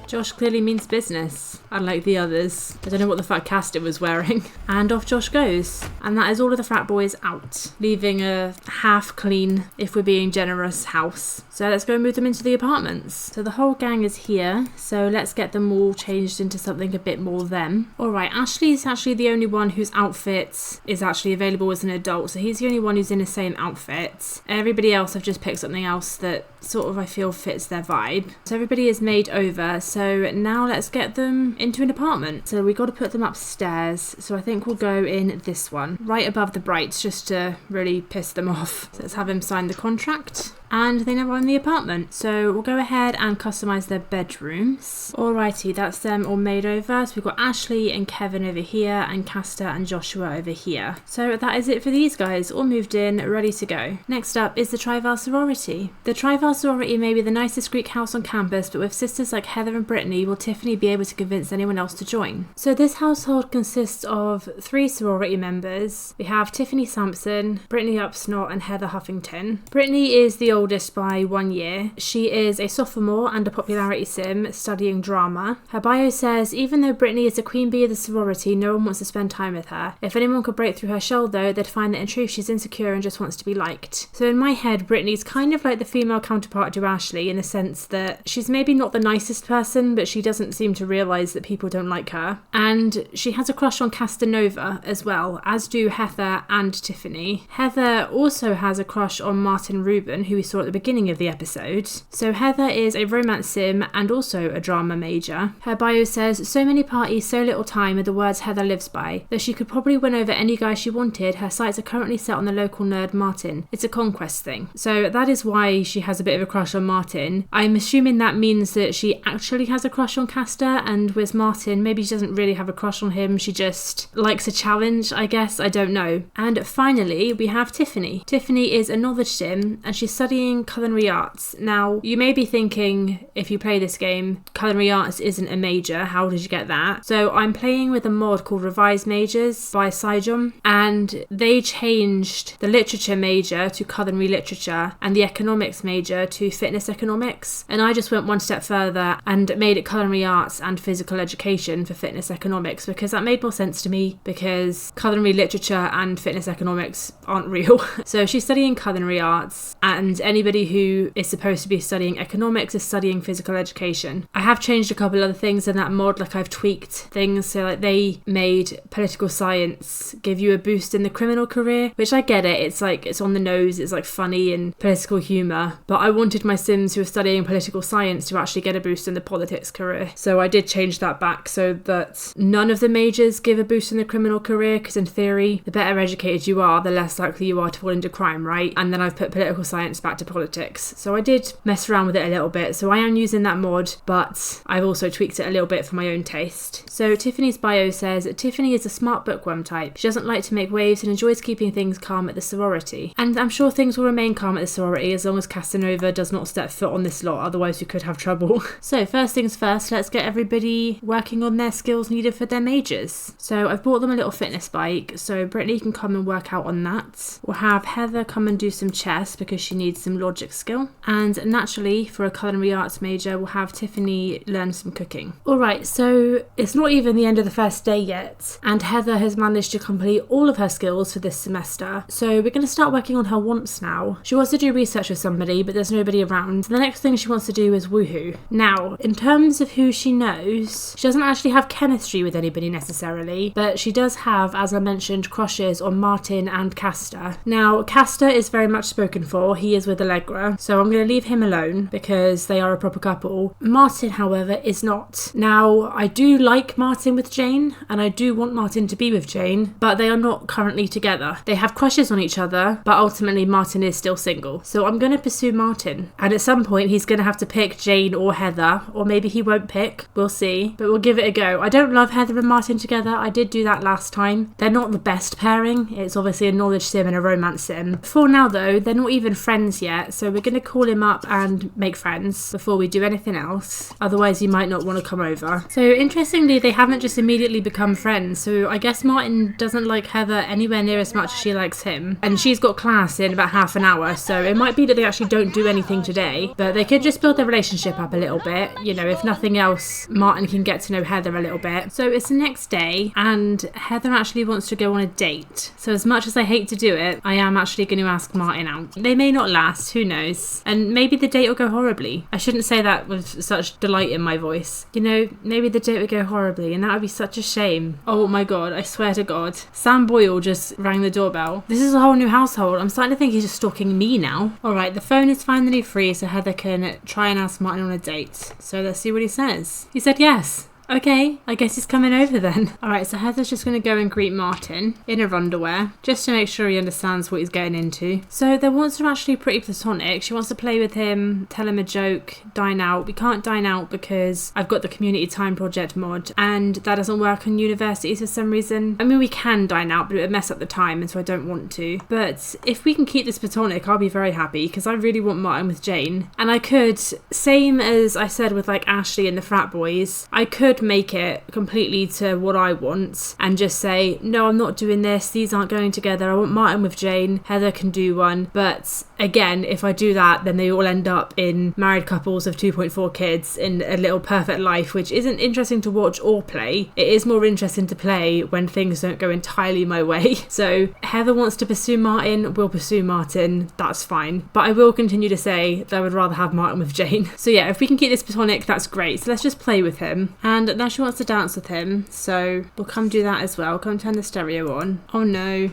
Josh clearly means business, unlike the others. I don't know what the fuck Castor was wearing. And off Josh goes. And that is all of the frat boys out, leaving a half clean, if we're being generous, house. So let's go and move them into the apartments. So the whole gang is here, so let's get them all changed into something a bit more them. Alright, Ashley's actually the only one whose outfit is actually available as an adult, so he's the only one who's in the same outfit. Everybody else have just picked something else that sort of I feel fits their vibe. So everybody is made over, so now let's get them into an apartment. So we got to put them upstairs, so I think we'll go in this one, right above the Brights, just to really piss them off. So let's have him sign the contract. And they now own the apartment. So we'll go ahead and customise their bedrooms. Alrighty, that's them all made over. So we've got Ashley and Kevin over here and Castor and Joshua over here. So that is it for these guys, all moved in, ready to go. Next up is the Tri-Var Sorority. The Tri-Var Sorority may be the nicest Greek house on campus, but with sisters like Heather and Brittany, will Tiffany be able to convince anyone else to join? So this household consists of 3 sorority members. We have Tiffany Sampson, Brittany Upsnot and Heather Huffington. Brittany is the oldest by 1 year. She is a sophomore and a popularity sim studying drama. Her bio says, even though Brittany is the queen bee of the sorority, no one wants to spend time with her. If anyone could break through her shell though, they'd find that in truth she's insecure and just wants to be liked. So in my head, Brittany's kind of like the female counterpart to Ashley in the sense that she's maybe not the nicest person, but she doesn't seem to realise that people don't like her. And she has a crush on Castanova as well, as do Heather and Tiffany. Heather also has a crush on Martin Rubin, who we saw at the beginning of the episode. So Heather is a romance sim and also a drama major. Her bio says, so many parties, so little time are the words Heather lives by. Though she could probably win over any guy she wanted, her sights are currently set on the local nerd Martin. It's a conquest thing. So that is why she has a bit of a crush on Martin. I'm assuming that means that she actually has a crush on Castor, and with Martin, maybe she doesn't really have a crush on him, she just likes a challenge, I guess, I don't know. And finally, we have Tiffany. Tiffany is a knowledge sim, and she's studying culinary arts. Now, you may be thinking, if you play this game, culinary arts isn't a major, how did you get that? So I'm playing with a mod called Revised Majors by Sijom, and they changed the literature major to culinary literature and the economics major to fitness economics, and I just went one step further and made it culinary arts and physical education for fitness economics, because that made more sense to me, because culinary literature and fitness economics aren't real. So she's studying culinary arts, and anybody who is supposed to be studying economics is studying physical education. I have changed a couple other things in that mod, like I've tweaked things, so like they made political science give you a boost in the criminal career, which I get it, it's like, it's on the nose, it's like funny and political humour, but I wanted my sims who are studying political science to actually get a boost in the politics career. So I did change that back so that none of the majors give a boost in the criminal career, because in theory, the better educated you are, the less likely you are to fall into crime, right? And then I've put political science back to politics. So I did mess around with it a little bit, so I am using that mod, but I've also tweaked it a little bit for my own taste. So Tiffany's bio says, Tiffany is a smart bookworm type. She doesn't like to make waves and enjoys keeping things calm at the sorority. And I'm sure things will remain calm at the sorority as long as Casanova does not step foot on this lot, otherwise we could have trouble. So first things first, let's get everybody working on their skills needed for their majors. So I've bought them a little fitness bike, so Brittany can come and work out on that. We'll have Heather come and do some chess because she needs some logic skill. And naturally, for a culinary arts major, we'll have Tiffany learn some cooking. Alright, so it's not even the end of the first day yet, and Heather has managed to complete all of her skills for this semester. So we're going to start working on her wants now. She wants to do research with somebody, but there's nobody around. The next thing she wants to do is woohoo. Now, in terms of who she knows, she doesn't actually have chemistry with anybody necessarily, but she does have, as I mentioned, crushes on Martin and Castor. Now, Castor is very much spoken for. He is with Allegra, so I'm going to leave him alone because they are a proper couple. Martin, however, is not. Now, I do like Martin with Jane, and I do want Martin to be with Jane, but they are not currently together. They have crushes on each other, but ultimately Martin is still single. So I'm going to pursue Martin, and at some point he's going to have to pick Jane or Heather, or maybe he won't pick. We'll see, but we'll give it a go. I don't love Heather and Martin together. I did do that last time. They're not the best pairing. It's obviously a knowledge sim and a romance sim. For now though, they're not even friends yet, so we're going to call him up and make friends before we do anything else. Otherwise you might not want to come over. So interestingly, they haven't just immediately become friends, so I guess Martin doesn't like Heather anywhere near as much as she likes him, and she's got class in about half an hour, so it might be that they actually don't do anything today, but they could just build their relationship up a little bit. You know, if nothing else, Martin can get to know Heather a little bit. So it's the next day, and Heather actually wants to go on a date. So as much as I hate to do it, I am actually going to ask Martin out. They may not last, who knows? And maybe the date will go horribly. I shouldn't say that with such delight in my voice. You know, maybe the date would go horribly, and that would be such a shame. Oh my god, I swear to god. Sam Boyle just rang the doorbell. This is a whole new household. I'm starting to think he's just stalking me now. Alright, the phone is finally free, so Heather can try and ask Martin on a date. So let's see what he says. He said yes. Okay, I guess he's coming over then. Alright, so Heather's just going to go and greet Martin in her underwear, just to make sure he understands what he's getting into. So their wants are actually pretty platonic. She wants to play with him, tell him a joke, dine out. We can't dine out because I've got the community time project mod, and that doesn't work on universities for some reason. I mean, we can dine out, but it would mess up the time, and so I don't want to. But if we can keep this platonic, I'll be very happy, because I really want Martin with Jane. And I could, same as I said with like Ashley and the Frat Boys, I could make it completely to what I want and just say, no, I'm not doing this, these aren't going together, I want Martin with Jane, Heather can do one. But again, if I do that, then they all end up in married couples of 2.4 kids in a little perfect life, which isn't interesting to watch or play. It is more interesting to play when things don't go entirely my way. So Heather wants to pursue Martin, we'll pursue Martin, that's fine. But I will continue to say that I would rather have Martin with Jane. So yeah, if we can keep this platonic, that's great. So let's just play with him. And now she wants to dance with him, so we'll come do that as well. Come turn the stereo on. Oh no.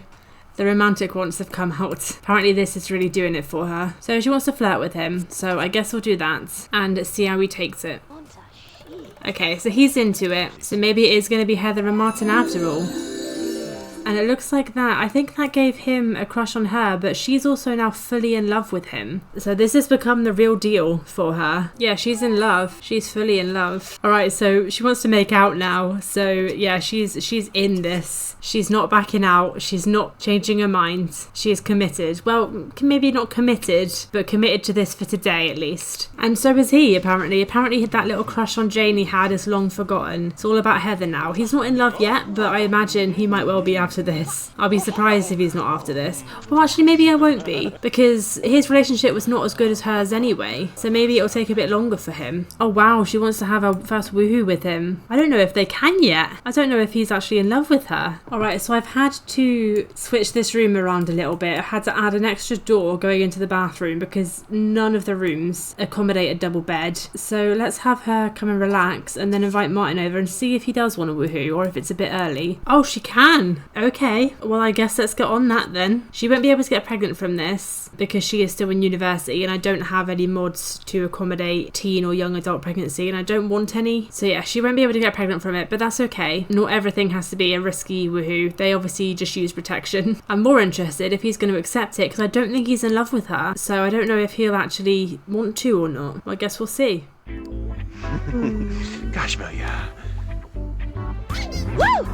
The romantic wants have come out. Apparently this is really doing it for her. So she wants to flirt with him, so I guess we'll do that and see how he takes it. Okay, so he's into it. So maybe it is going to be Heather and Martin after all. And it looks like that. I think that gave him a crush on her, but she's also now fully in love with him. So this has become the real deal for her. Yeah, she's in love. She's fully in love. Alright, so she wants to make out now. So yeah, she's in this. She's not backing out. She's not changing her mind. She is committed. Well, maybe not committed, but committed to this for today at least. And so is he, apparently. Apparently that little crush on Jane he had is long forgotten. It's all about Heather now. He's not in love yet, but I imagine he might well be after this. I'll be surprised if he's not after this. Well, actually, maybe I won't be, because his relationship was not as good as hers anyway. So maybe it'll take a bit longer for him. Oh wow, she wants to have her first woohoo with him. I don't know if they can yet. I don't know if he's actually in love with her. Alright, so I've had to switch this room around a little bit. I had to add an extra door going into the bathroom because none of the rooms accommodate a double bed. So let's have her come and relax and then invite Martin over and see if he does want a woohoo or if it's a bit early. Oh, she can. Okay, well I guess let's get on that then. She won't be able to get pregnant from this because she is still in university and I don't have any mods to accommodate teen or young adult pregnancy and I don't want any. So yeah, she won't be able to get pregnant from it, but that's okay. Not everything has to be a risky woohoo. They obviously just use protection. I'm more interested if he's going to accept it because I don't think he's in love with her. So I don't know if he'll actually want to or not. Well, I guess we'll see. Gosh, yeah. Woo!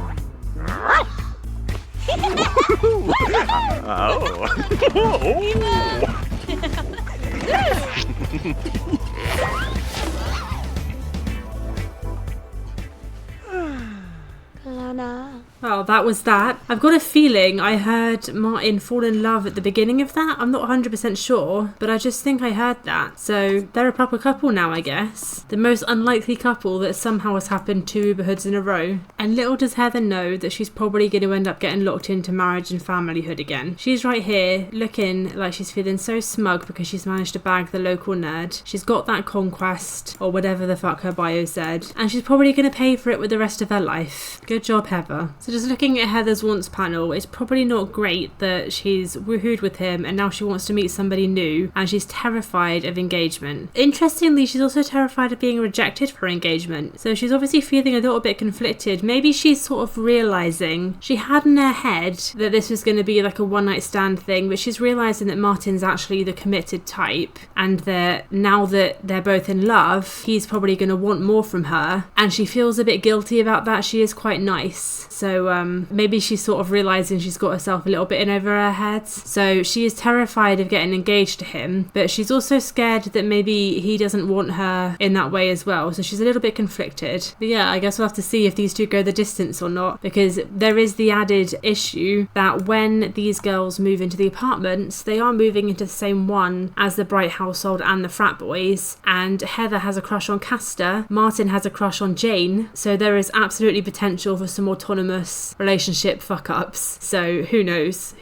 Oh, that was that. I've got a feeling I heard Martin fall in love at the beginning of that. I'm not 100% sure, but I just think I heard that. So they're a proper couple now, I guess. The most unlikely couple that somehow has happened 2 Uberhoods in a row. And little does Heather know that she's probably going to end up getting locked into marriage and familyhood again. She's right here looking like she's feeling so smug because she's managed to bag the local nerd. She's got that conquest, or whatever the fuck her bio said, and she's probably going to pay for it with the rest of her life. Good job, Heather. So just looking at Heather's wants panel, it's probably not great that she's woohooed with him and now she wants to meet somebody new, and she's terrified of engagement. Interestingly, she's also terrified of being rejected for engagement. So she's obviously feeling a little bit conflicted. Maybe she's sort of realising, she had in her head that this was going to be like a one night stand thing, but she's realising that Martin's actually the committed type, and that now that they're both in love, he's probably going to want more from her, and she feels a bit guilty about that. She is quite nice, so maybe she's sort of realising she's got herself a little bit in over her head. So she is terrified of getting engaged to him, but she's also scared that maybe he doesn't want her in that way as well, so she's a little bit conflicted. But yeah, I guess we'll have to see if these two go the distance or not, because there is the added issue that when these girls move into the apartments, they are moving into the same one as the Bright household and the frat boys, and Heather has a crush on Castor, Martin has a crush on Jane, so there is absolutely potential for some autonomous relationship fuck-ups. So who knows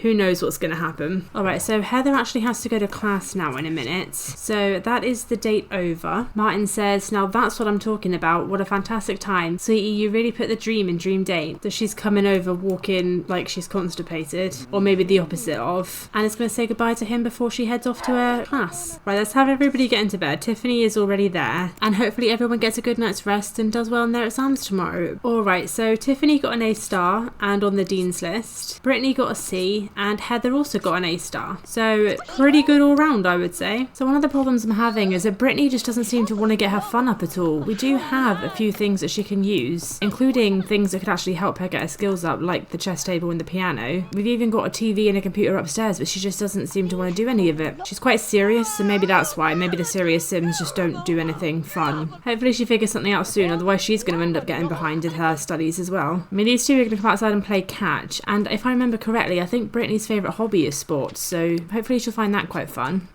what's going to happen. Alright, so Heather actually has to go to class now in a minute, so that is the date over. Martin says, now that's what I'm talking about, what a fantastic time. Sweetie, you really put the dream in dream date. So she's coming over walking like she's constipated, or maybe the opposite of, and is going to say goodbye to him before she heads off to her class. Right, let's have everybody get into bed. Tiffany is already there, and hopefully everyone gets a good night's rest and does well in their exams tomorrow. Alright, so Tiffany got an A star and on the Dean's list. Brittany got a C, and Heather also got an A star. So pretty good all round, I would say. So one of the problems I'm having is that Brittany just doesn't seem to want to get her fun up at all. We do have a few things that she can use, including things that could actually help her get her skills up, like the chess table and the piano. We've even got a TV and a computer upstairs, but she just doesn't seem to want to do any of it. She's quite serious, so maybe that's why. Maybe the serious Sims just don't do anything fun. Hopefully she figures something out soon, otherwise she's going to end up getting behind in her studies as well. I mean, these two are going to come outside and play catch, and if I remember correctly, I think Brittany's favourite hobby is sports, so hopefully she'll find that quite fun.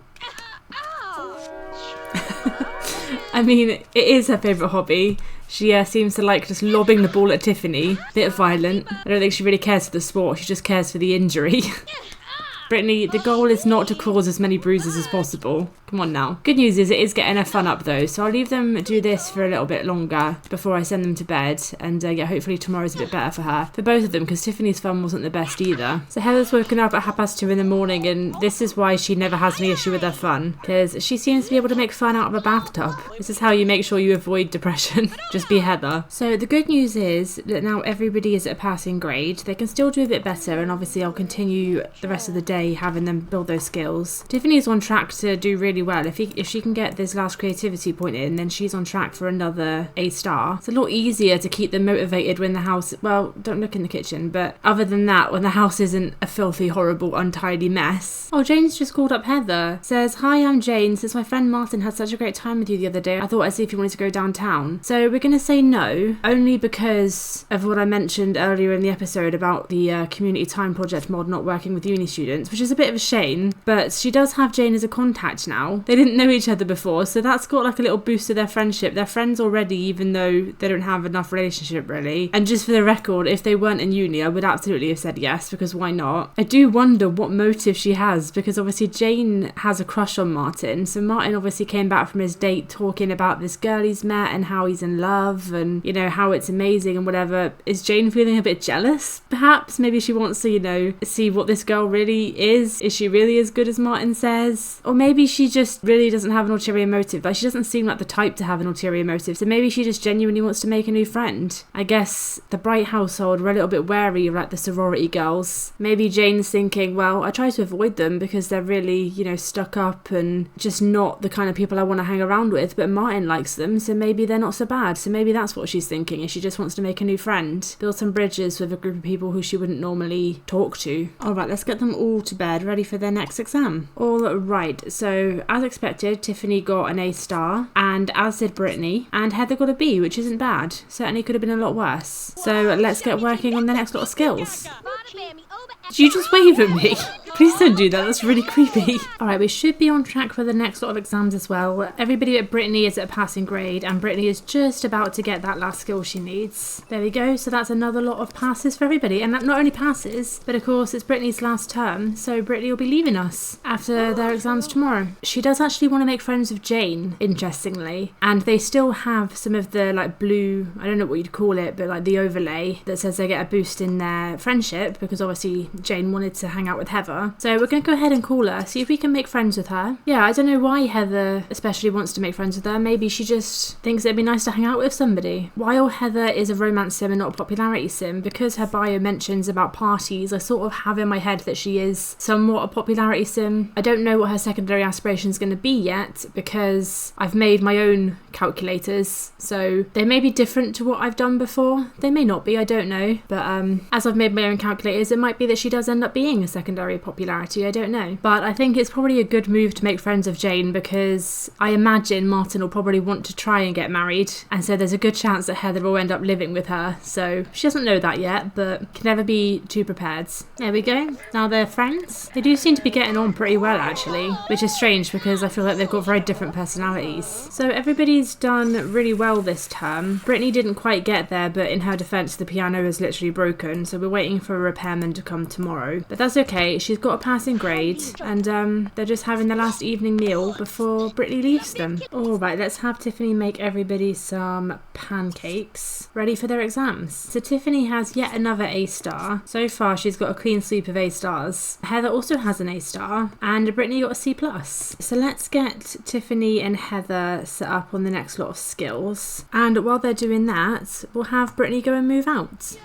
I mean, it is her favourite hobby. She seems to like just lobbing the ball at Tiffany. Bit violent. I don't think she really cares for the sport, she just cares for the injury. Brittany, the goal is not to cause as many bruises as possible. Come on now. Good news is it is getting her fun up though, so I'll leave them do this for a little bit longer before I send them to bed, and yeah, hopefully tomorrow's a bit better for her. For both of them, because Tiffany's fun wasn't the best either. So Heather's woken up at 2:30 in the morning, and this is why she never has any issue with her fun, because she seems to be able to make fun out of a bathtub. This is how you make sure you avoid depression. Just be Heather. So the good news is that now everybody is at a passing grade. They can still do a bit better, and obviously I'll continue the rest of the day having them build those skills. Tiffany's on track to do really well. If she can get this last creativity point in, then she's on track for another A star. It's a lot easier to keep them motivated when the house, well, don't look in the kitchen, but other than that, when the house isn't a filthy, horrible, untidy mess. Oh, Jane's just called up Heather. Says, hi, I'm Jane. Since my friend Martin had such a great time with you the other day, I thought I'd see if you wanted to go downtown. So we're going to say no, only because of what I mentioned earlier in the episode about the community time project mod not working with uni students, which is a bit of a shame, but she does have Jane as a contact now. They didn't know each other before, so that's got like a little boost to their friendship. They're friends already, even though they don't have enough relationship really. And just for the record, if they weren't in uni, I would absolutely have said yes, because why not? I do wonder what motive she has, because obviously Jane has a crush on Martin, so Martin obviously came back from his date talking about this girl he's met and how he's in love and, you know, how it's amazing and whatever. Is Jane feeling a bit jealous? Perhaps maybe she wants to, you know, see what this girl really is. Is she really as good as Martin says? Or maybe she just really doesn't have an ulterior motive. Like, she doesn't seem like the type to have an ulterior motive, so maybe she just genuinely wants to make a new friend. I guess the Bright household were a little bit wary of like the sorority girls. Maybe Jane's thinking, well, I try to avoid them because they're really, you know, stuck up and just not the kind of people I want to hang around with, but Martin likes them, so maybe they're not so bad. So maybe that's what she's thinking, is she just wants to make a new friend, build some bridges with a group of people who she wouldn't normally talk to. Alright, let's get them all to bed, ready for their next exam. Alright, so as expected, Tiffany got an A star, and as did Brittany, and Heather got a B, which isn't bad. Certainly could have been a lot worse. So let's get working on the next lot of skills. Did you just wave at me? Please don't do that, that's really creepy. Alright, we should be on track for the next lot of exams as well. Everybody at Brittany is at a passing grade, and Brittany is just about to get that last skill she needs. There we go, so that's another lot of passes for everybody. And that not only passes, but of course it's Brittany's last term, so Brittany will be leaving us after their exams tomorrow. She does actually want to make friends with Jane, interestingly, and they still have some of the like blue, I don't know what you'd call it, but like the overlay that says they get a boost in their friendship, because obviously Jane wanted to hang out with Heather. So we're going to go ahead and call her, see if we can make friends with her. Yeah, I don't know why Heather especially wants to make friends with her. Maybe she just thinks it'd be nice to hang out with somebody. While Heather is a romance sim and not a popularity sim, because her bio mentions about parties, I sort of have in my head that she is somewhat a popularity sim. I don't know what her secondary aspiration is going to be yet, because I've made my own calculators, so they may be different to what I've done before. They may not be, I don't know, but as I've made my own calculators, it might be that she does end up being a secondary popularity, I don't know. But I think it's probably a good move to make friends of Jane, because I imagine Martin will probably want to try and get married, and so there's a good chance that Heather will end up living with her. So she doesn't know that yet, but can never be too prepared. There we go. Now they're friends. They do seem to be getting on pretty well actually, which is strange because I feel like they've got very different personalities. So everybody's done really well this term. Brittany didn't quite get there, but in her defense the piano is literally broken, so we're waiting for a repairman to come tomorrow. But that's okay, she's got a passing grade, and they're just having the last evening meal before Brittany leaves them. Alright, let's have Tiffany make everybody some pancakes ready for their exams. So Tiffany has yet another A star. So far she's got a clean sweep of A stars. Heather also has an A star, and Brittany got a C+. So let's get Tiffany and Heather set up on the next lot of skills, and while they're doing that we'll have Brittany go and move out.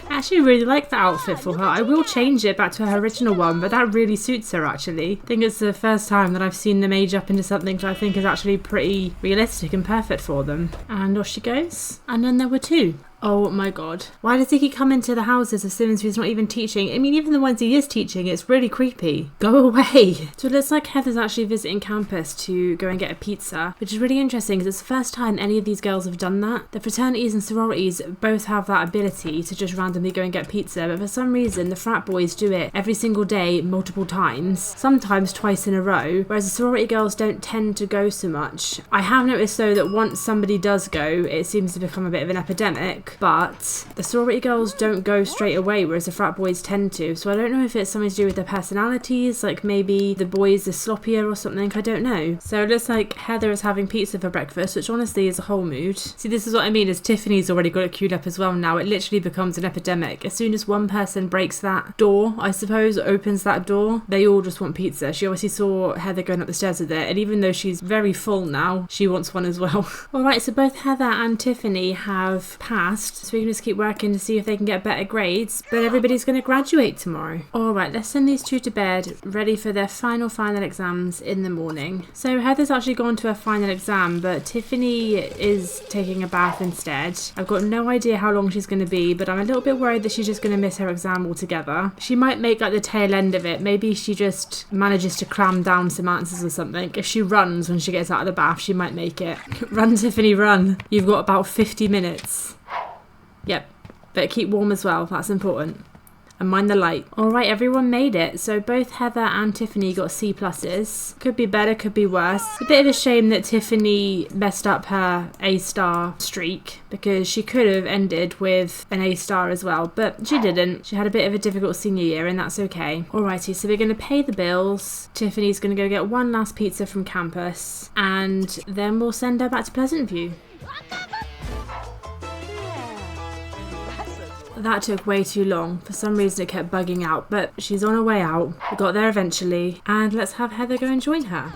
I actually really like the outfit for her. I will change it back to her original one, but that really suits her actually. I think it's the first time that I've seen them age up into something that I think is actually pretty realistic and perfect for them. And off she goes. And then there were two. Oh my god. Why does he keep coming to the houses of Sims who's not even teaching? I mean, even the ones he is teaching, it's really creepy. Go away. So it looks like Heather's actually visiting campus to go and get a pizza, which is really interesting because it's the first time any of these girls have done that. The fraternities and sororities both have that ability to just randomly go and get pizza, but for some reason the frat boys do it every single day, multiple times, sometimes twice in a row, whereas the sorority girls don't tend to go so much. I have noticed though that once somebody does go, it seems to become a bit of an epidemic. But the sorority girls don't go straight away, whereas the frat boys tend to. So I don't know if it's something to do with their personalities, like maybe the boys are sloppier or something, I don't know. So it looks like Heather is having pizza for breakfast, which honestly is a whole mood. See, this is what I mean, is Tiffany's already got it queued up as well now. It literally becomes an epidemic. As soon as one person breaks that door, I suppose, opens that door, they all just want pizza. She obviously saw Heather going up the stairs with it, and even though she's very full now, she wants one as well. Alright, so both Heather and Tiffany have passed, so we can just keep working to see if they can get better grades, but everybody's going to graduate tomorrow. Alright, let's send these two to bed, ready for their final exams in the morning. So Heather's actually gone to her final exam, but Tiffany is taking a bath instead. I've got no idea how long she's going to be, but I'm a little bit worried that she's just going to miss her exam altogether. She might make like the tail end of it. Maybe she just manages to cram down some answers or something. If she runs when she gets out of the bath, she might make it. Run, Tiffany, run. You've got about 50 minutes. Yep, but keep warm as well, that's important. And mind the light. Alright, everyone made it. So both Heather and Tiffany got C+. Could be better, could be worse. It's a bit of a shame that Tiffany messed up her A star streak, because she could have ended with an A star as well, but she didn't. She had a bit of a difficult senior year, and that's okay. Alrighty, so we're going to pay the bills. Tiffany's going to go get one last pizza from campus, and then we'll send her back to Pleasant View. That took way too long. For some reason it kept bugging out, but she's on her way out. We got there eventually, and let's have Heather go and join her.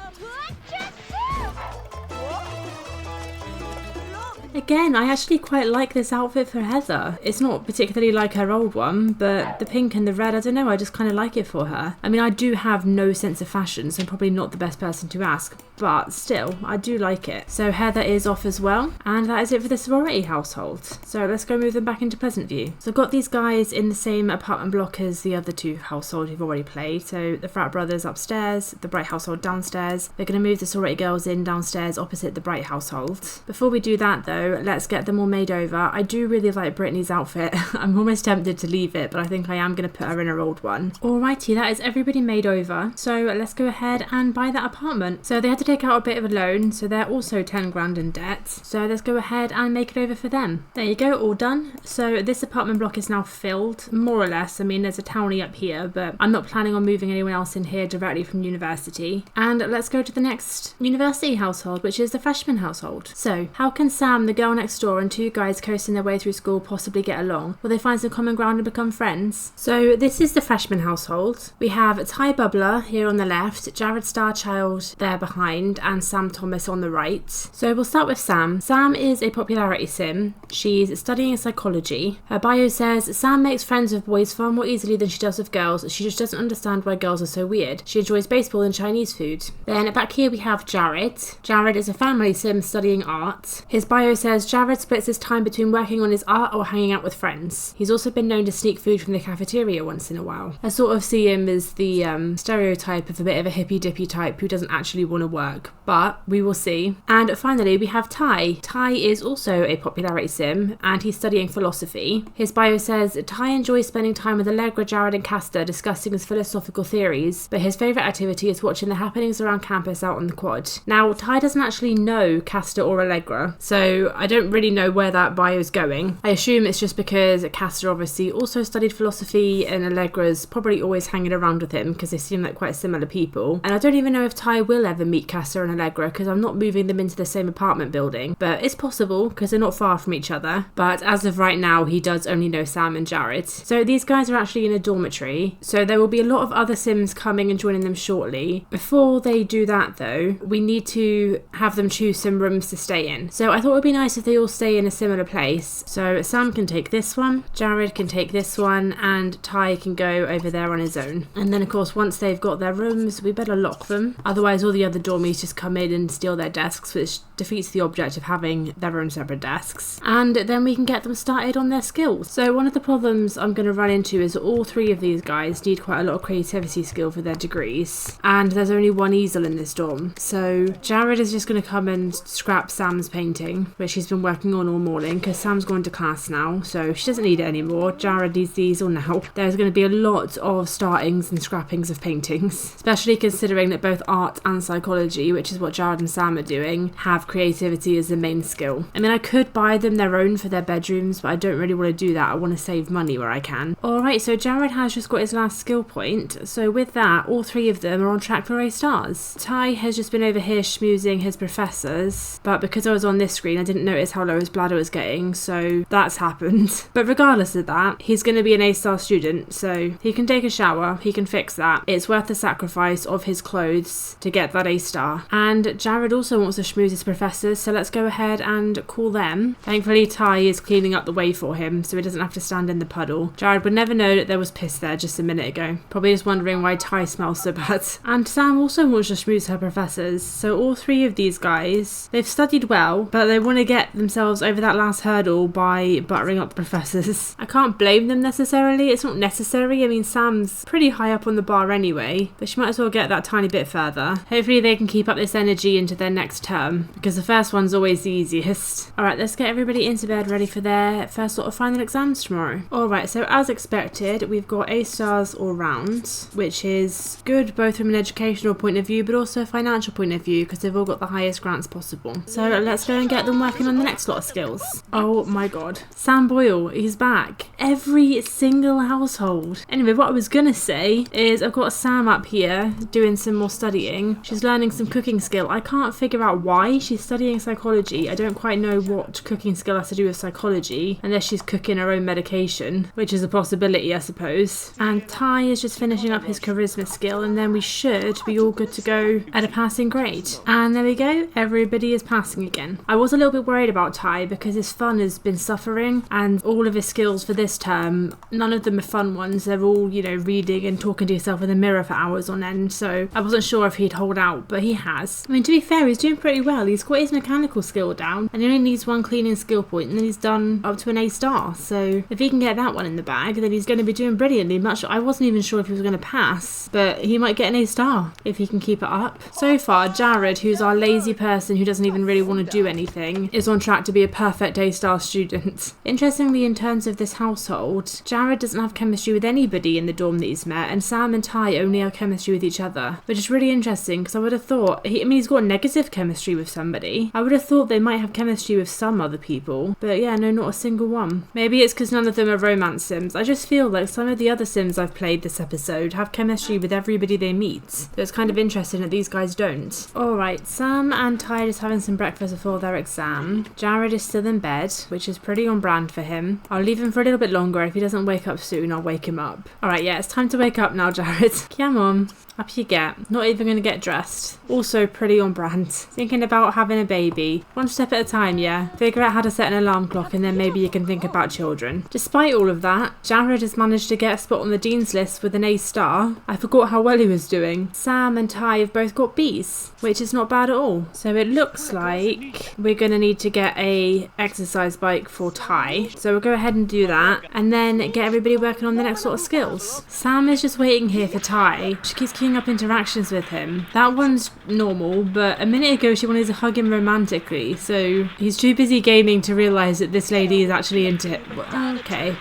Again, I actually quite like this outfit for Heather. It's not particularly like her old one, but the pink and the red, I don't know, I just kind of like it for her. I mean, I do have no sense of fashion, so I'm probably not the best person to ask. but still, I do like it. So Heather is off as well, and that is it for the sorority household. So let's go move them back into Pleasant View. So I've got these guys in the same apartment block as the other two households we've already played. So the Frat Brothers upstairs, the Bright household downstairs. They're going to move the sorority girls in downstairs opposite the Bright household. Before we do that though, let's get them all made over. I do really like Brittany's outfit. I'm almost tempted to leave it, but I think I am going to put her in her old one. Alrighty, that is everybody made over. So let's go ahead and buy that apartment. So they had to take out a bit of a loan, so they're also 10 grand in debt. So let's go ahead and make it over for them. There you go, all done. So this apartment block is now filled, more or less. I mean, there's a townie up here, but I'm not planning on moving anyone else in here directly from university. And let's go to the next university household, which is the freshman household. So how can Sam, the girl next door, and two guys coasting their way through school possibly get along? Will they find some common ground and become friends? So this is the freshman household. We have Ty Bubbler here on the left, Jared Starchild there behind, and Sam Thomas on the right. So we'll start with Sam. Sam is a popularity sim. She's studying psychology. Her bio says, Sam makes friends with boys far more easily than she does with girls. She just doesn't understand why girls are so weird. She enjoys baseball and Chinese food. Then back here we have Jared. Jared is a family sim studying art. His bio says, Jared splits his time between working on his art or hanging out with friends. He's also been known to sneak food from the cafeteria once in a while. I sort of see him as the stereotype of a bit of a hippy-dippy type who doesn't actually want to work, but we will see. And finally we have Ty. Ty is also a popularity sim and he's studying philosophy. His bio says, Ty enjoys spending time with Allegra, Jared and Castor discussing his philosophical theories, but his favourite activity is watching the happenings around campus out on the quad. Now Ty doesn't actually know Castor or Allegra, so I don't really know where that bio is going. I assume it's just because Castor obviously also studied philosophy and Allegra's probably always hanging around with him because they seem like quite similar people. And I don't even know if Ty will ever meet Castor and Allegra because I'm not moving them into the same apartment building, but it's possible because they're not far from each other. But as of right now, he does only know Sam and Jared. So these guys are actually in a dormitory, so there will be a lot of other sims coming and joining them shortly. Before they do that though, we need to have them choose some rooms to stay in. So I thought it would be nice if they all stay in a similar place. So Sam can take this one, Jared can take this one, and Ty can go over there on his own. And then of course once they've got their rooms, we better lock them. Otherwise all the other dormies just come in and steal their desks, which defeats the object of having their own separate desks. And then we can get them started on their skills. So one of the problems I'm going to run into is all three of these guys need quite a lot of creativity skill for their degrees. And there's only one easel in this dorm. So Jared is just going to come and scrap Sam's painting, which he's been working on all morning because Sam's gone to class now, so she doesn't need it anymore. Jared needs the easel now. There's going to be a lot of startings and scrappings of paintings, especially considering that both art and psychology, which is what Jared and Sam are doing, have creativity as the main skill. I mean, I could buy them their own for their bedrooms, but I don't really want to do that. I want to save money where I can. Alright, so Jared has just got his last skill point, so with that, all three of them are on track for A stars. Ty has just been over here schmoozing his professors, but because I was on this screen, I didn't notice how low his bladder was getting, so that's happened. But regardless of that, he's going to be an A-star student, so he can take a shower, he can fix that. It's worth the sacrifice of his clothes to get that A-star. And Jared also wants to schmooze his professors, so let's go ahead and call them. Thankfully, Ty is cleaning up the way for him, so he doesn't have to stand in the puddle. Jared would never know that there was piss there just a minute ago. Probably just wondering why Ty smells so bad. And Sam also wants to schmooze her professors, so all three of these guys, they've studied well, but they want to get themselves over that last hurdle by buttering up the professors. I can't blame them necessarily, it's not necessary. I mean, Sam's pretty high up on the bar anyway, but she might as well get that tiny bit further. Hopefully they can keep up this energy into their next term, because the first one's always the easiest. Alright, let's get everybody into bed ready for their first sort of final exams tomorrow. Alright, so as expected, we've got A stars all round, which is good both from an educational point of view, but also a financial point of view, because they've all got the highest grants possible. So let's go and get them working on the next lot of skills. Oh my god. Sam Boyle, he's back. Every single household. Anyway, what I was gonna say is I've got Sam up here doing some more studying. She's learning some cooking skill. I can't figure out why. She's studying psychology. I don't quite know what cooking skill has to do with psychology, unless she's cooking her own medication, which is a possibility, I suppose. And Ty is just finishing up his charisma skill, and then we should be all good to go at a passing grade. And there we go, everybody is passing again. I was a little bit worried about Ty because his fun has been suffering, and all of his skills for this term, none of them are fun ones. They're all, you know, reading and talking to yourself in the mirror for hours on end, so I wasn't sure if he'd hold out, but he has. I mean, to be fair, he's doing pretty well. He's got his mechanical skill down and he only needs 1 cleaning skill point and then he's done up to an A star. So if he can get that one in the bag, then he's going to be doing brilliantly. I wasn't even sure if he was going to pass, but he might get an A star if he can keep it up. So far, Jared, who's our lazy person who doesn't even really want to do anything, is on track to be a perfect A star student. Interestingly, in terms of this household, Jared doesn't have chemistry with anybody in the dorm that he's met, and Sam and Ty only have chemistry with each other, which is really interesting because I would have thought, he's got negative chemistry with somebody. I would have thought they might have chemistry with some other people, but yeah, no, not a single one. Maybe it's because none of them are romance sims. I just feel like some of the other sims I've played this episode have chemistry with everybody they meet, so it's kind of interesting that these guys don't. Alright, Sam and Ty are just having some breakfast before their exam. Jared is still in bed, which is pretty on brand for him. I'll leave him for a little bit longer. If he doesn't wake up soon, I'll wake him up. Alright, yeah, it's time to wake up now, Jared. Come on. Up you get. Not even going to get dressed. Also pretty on brand. Thinking about having a baby. One step at a time, yeah. Figure out how to set an alarm clock and then maybe you can think about children. Despite all of that, Jared has managed to get a spot on the Dean's list with an A star. I forgot how well he was doing. Sam and Ty have both got B's, which is not bad at all. So it looks like we're going to need to get a exercise bike for Ty. So we'll go ahead and do that and then get everybody working on the next sort of skills. Sam is just waiting here for Ty. She keeps queuing up interactions with him. That one's normal, but a minute ago she wanted to hug him romantically, so he's too busy gaming to realise that this lady is actually into him. Okay.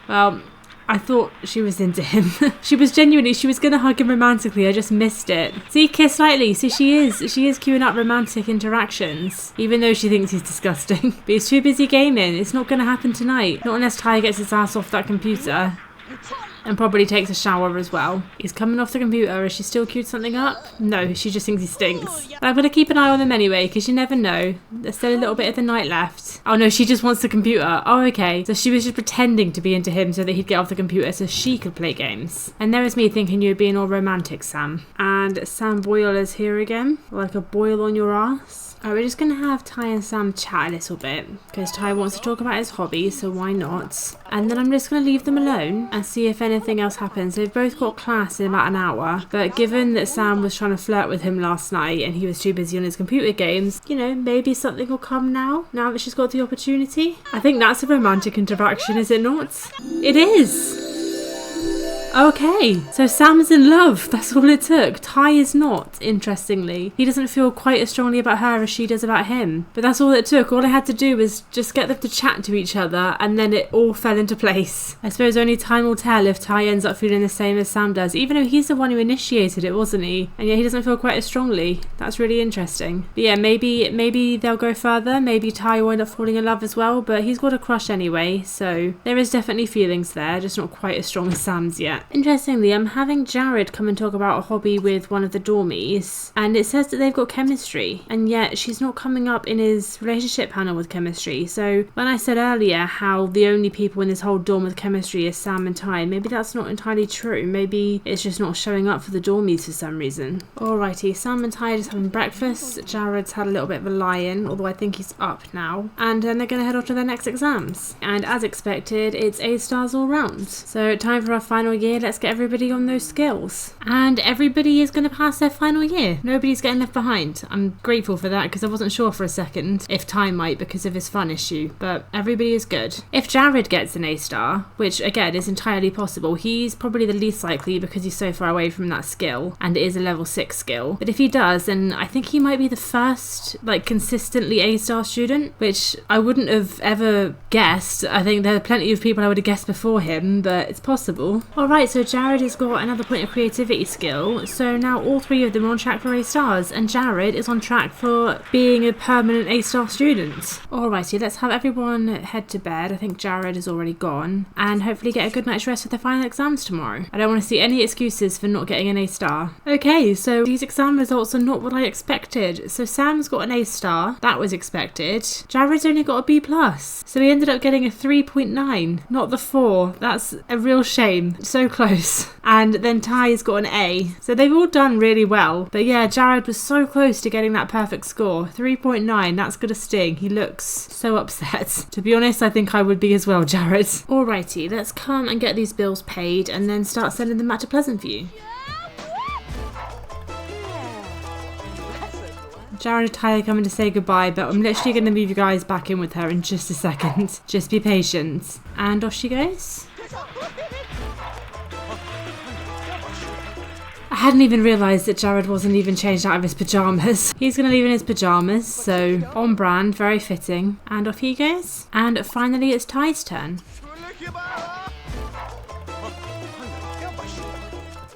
Well, I thought she was into him. She was going to hug him romantically. I just missed it. See, kiss lightly. See, she is queuing up romantic interactions, even though she thinks he's disgusting. But he's too busy gaming. It's not going to happen tonight. Not unless Ty gets his ass off that computer. And probably takes a shower as well. He's coming off the computer. Is she still queued something up? No, she just thinks he stinks. But I'm going to keep an eye on him anyway, because you never know. There's still a little bit of the night left. Oh no, she just wants the computer. Oh, okay. So she was just pretending to be into him so that he'd get off the computer so she could play games. And there is me thinking you were being all romantic, Sam. And Sam Boyle is here again. Like a boil on your ass. Alright, we're just going to have Ty and Sam chat a little bit, because Ty wants to talk about his hobby, so why not? And then I'm just going to leave them alone and see if anything else happens. They've both got class in about an hour, but given that Sam was trying to flirt with him last night and he was too busy on his computer games, you know, maybe something will come now that she's got the opportunity. I think that's a romantic interaction, is it not? It is! Okay, so Sam's in love. That's all it took. Ty is not, interestingly. He doesn't feel quite as strongly about her as she does about him. But that's all it took. All I had to do was just get them to chat to each other and then it all fell into place. I suppose only time will tell if Ty ends up feeling the same as Sam does, even though he's the one who initiated it, wasn't he? And yet he doesn't feel quite as strongly. That's really interesting. But yeah, maybe they'll go further. Maybe Ty will end up falling in love as well, but he's got a crush anyway, so there is definitely feelings there, just not quite as strong as Sam's yet. Interestingly, I'm having Jared come and talk about a hobby with one of the dormies, and it says that they've got chemistry, and yet she's not coming up in his relationship panel with chemistry. So when I said earlier how the only people in this whole dorm with chemistry is Sam and Ty, maybe that's not entirely true. Maybe it's just not showing up for the dormies for some reason. Alrighty, Sam and Ty are just having breakfast. Jared's had a little bit of a lie-in, although I think he's up now, and then they're going to head on to their next exams. And as expected, it's A stars all round. So time for our final year. Let's get everybody on those skills. And everybody is going to pass their final year. Nobody's getting left behind. I'm grateful for that because I wasn't sure for a second if Ty might because of his fun issue, but everybody is good. If Jared gets an A star, which again is entirely possible, he's probably the least likely because he's so far away from that skill and it is a level 6 skill. But if he does, then I think he might be the first consistently A star student, which I wouldn't have ever guessed. I think there are plenty of people I would have guessed before him, but it's possible. Alright, so Jared has got another point of creativity skill, so now all three of them are on track for A stars, and Jared is on track for being a permanent A star student. Alrighty, let's have everyone head to bed. I think Jared is already gone, and hopefully get a good night's rest for the final exams tomorrow. I don't want to see any excuses for not getting an A star. Okay, so these exam results are not what I expected. So Sam's got an A star, that was expected. Jared's only got a B+, so he ended up getting a 3.9, not the 4. That's a real shame. So close. And then Ty's got an A. So they've all done really well. But yeah, Jared was so close to getting that perfect score. 3.9, that's gonna sting. He looks so upset. To be honest, I think I would be as well, Jared. Alrighty, let's come and get these bills paid and then start sending them back to Pleasantview. Jared and Tyler coming to say goodbye, but I'm literally going to move you guys back in with her in just a second. Just be patient. And off she goes. I hadn't even realised that Jared wasn't even changed out of his pyjamas. He's going to leave in his pyjamas, so on brand, very fitting. And off he goes. And finally it's Ty's turn.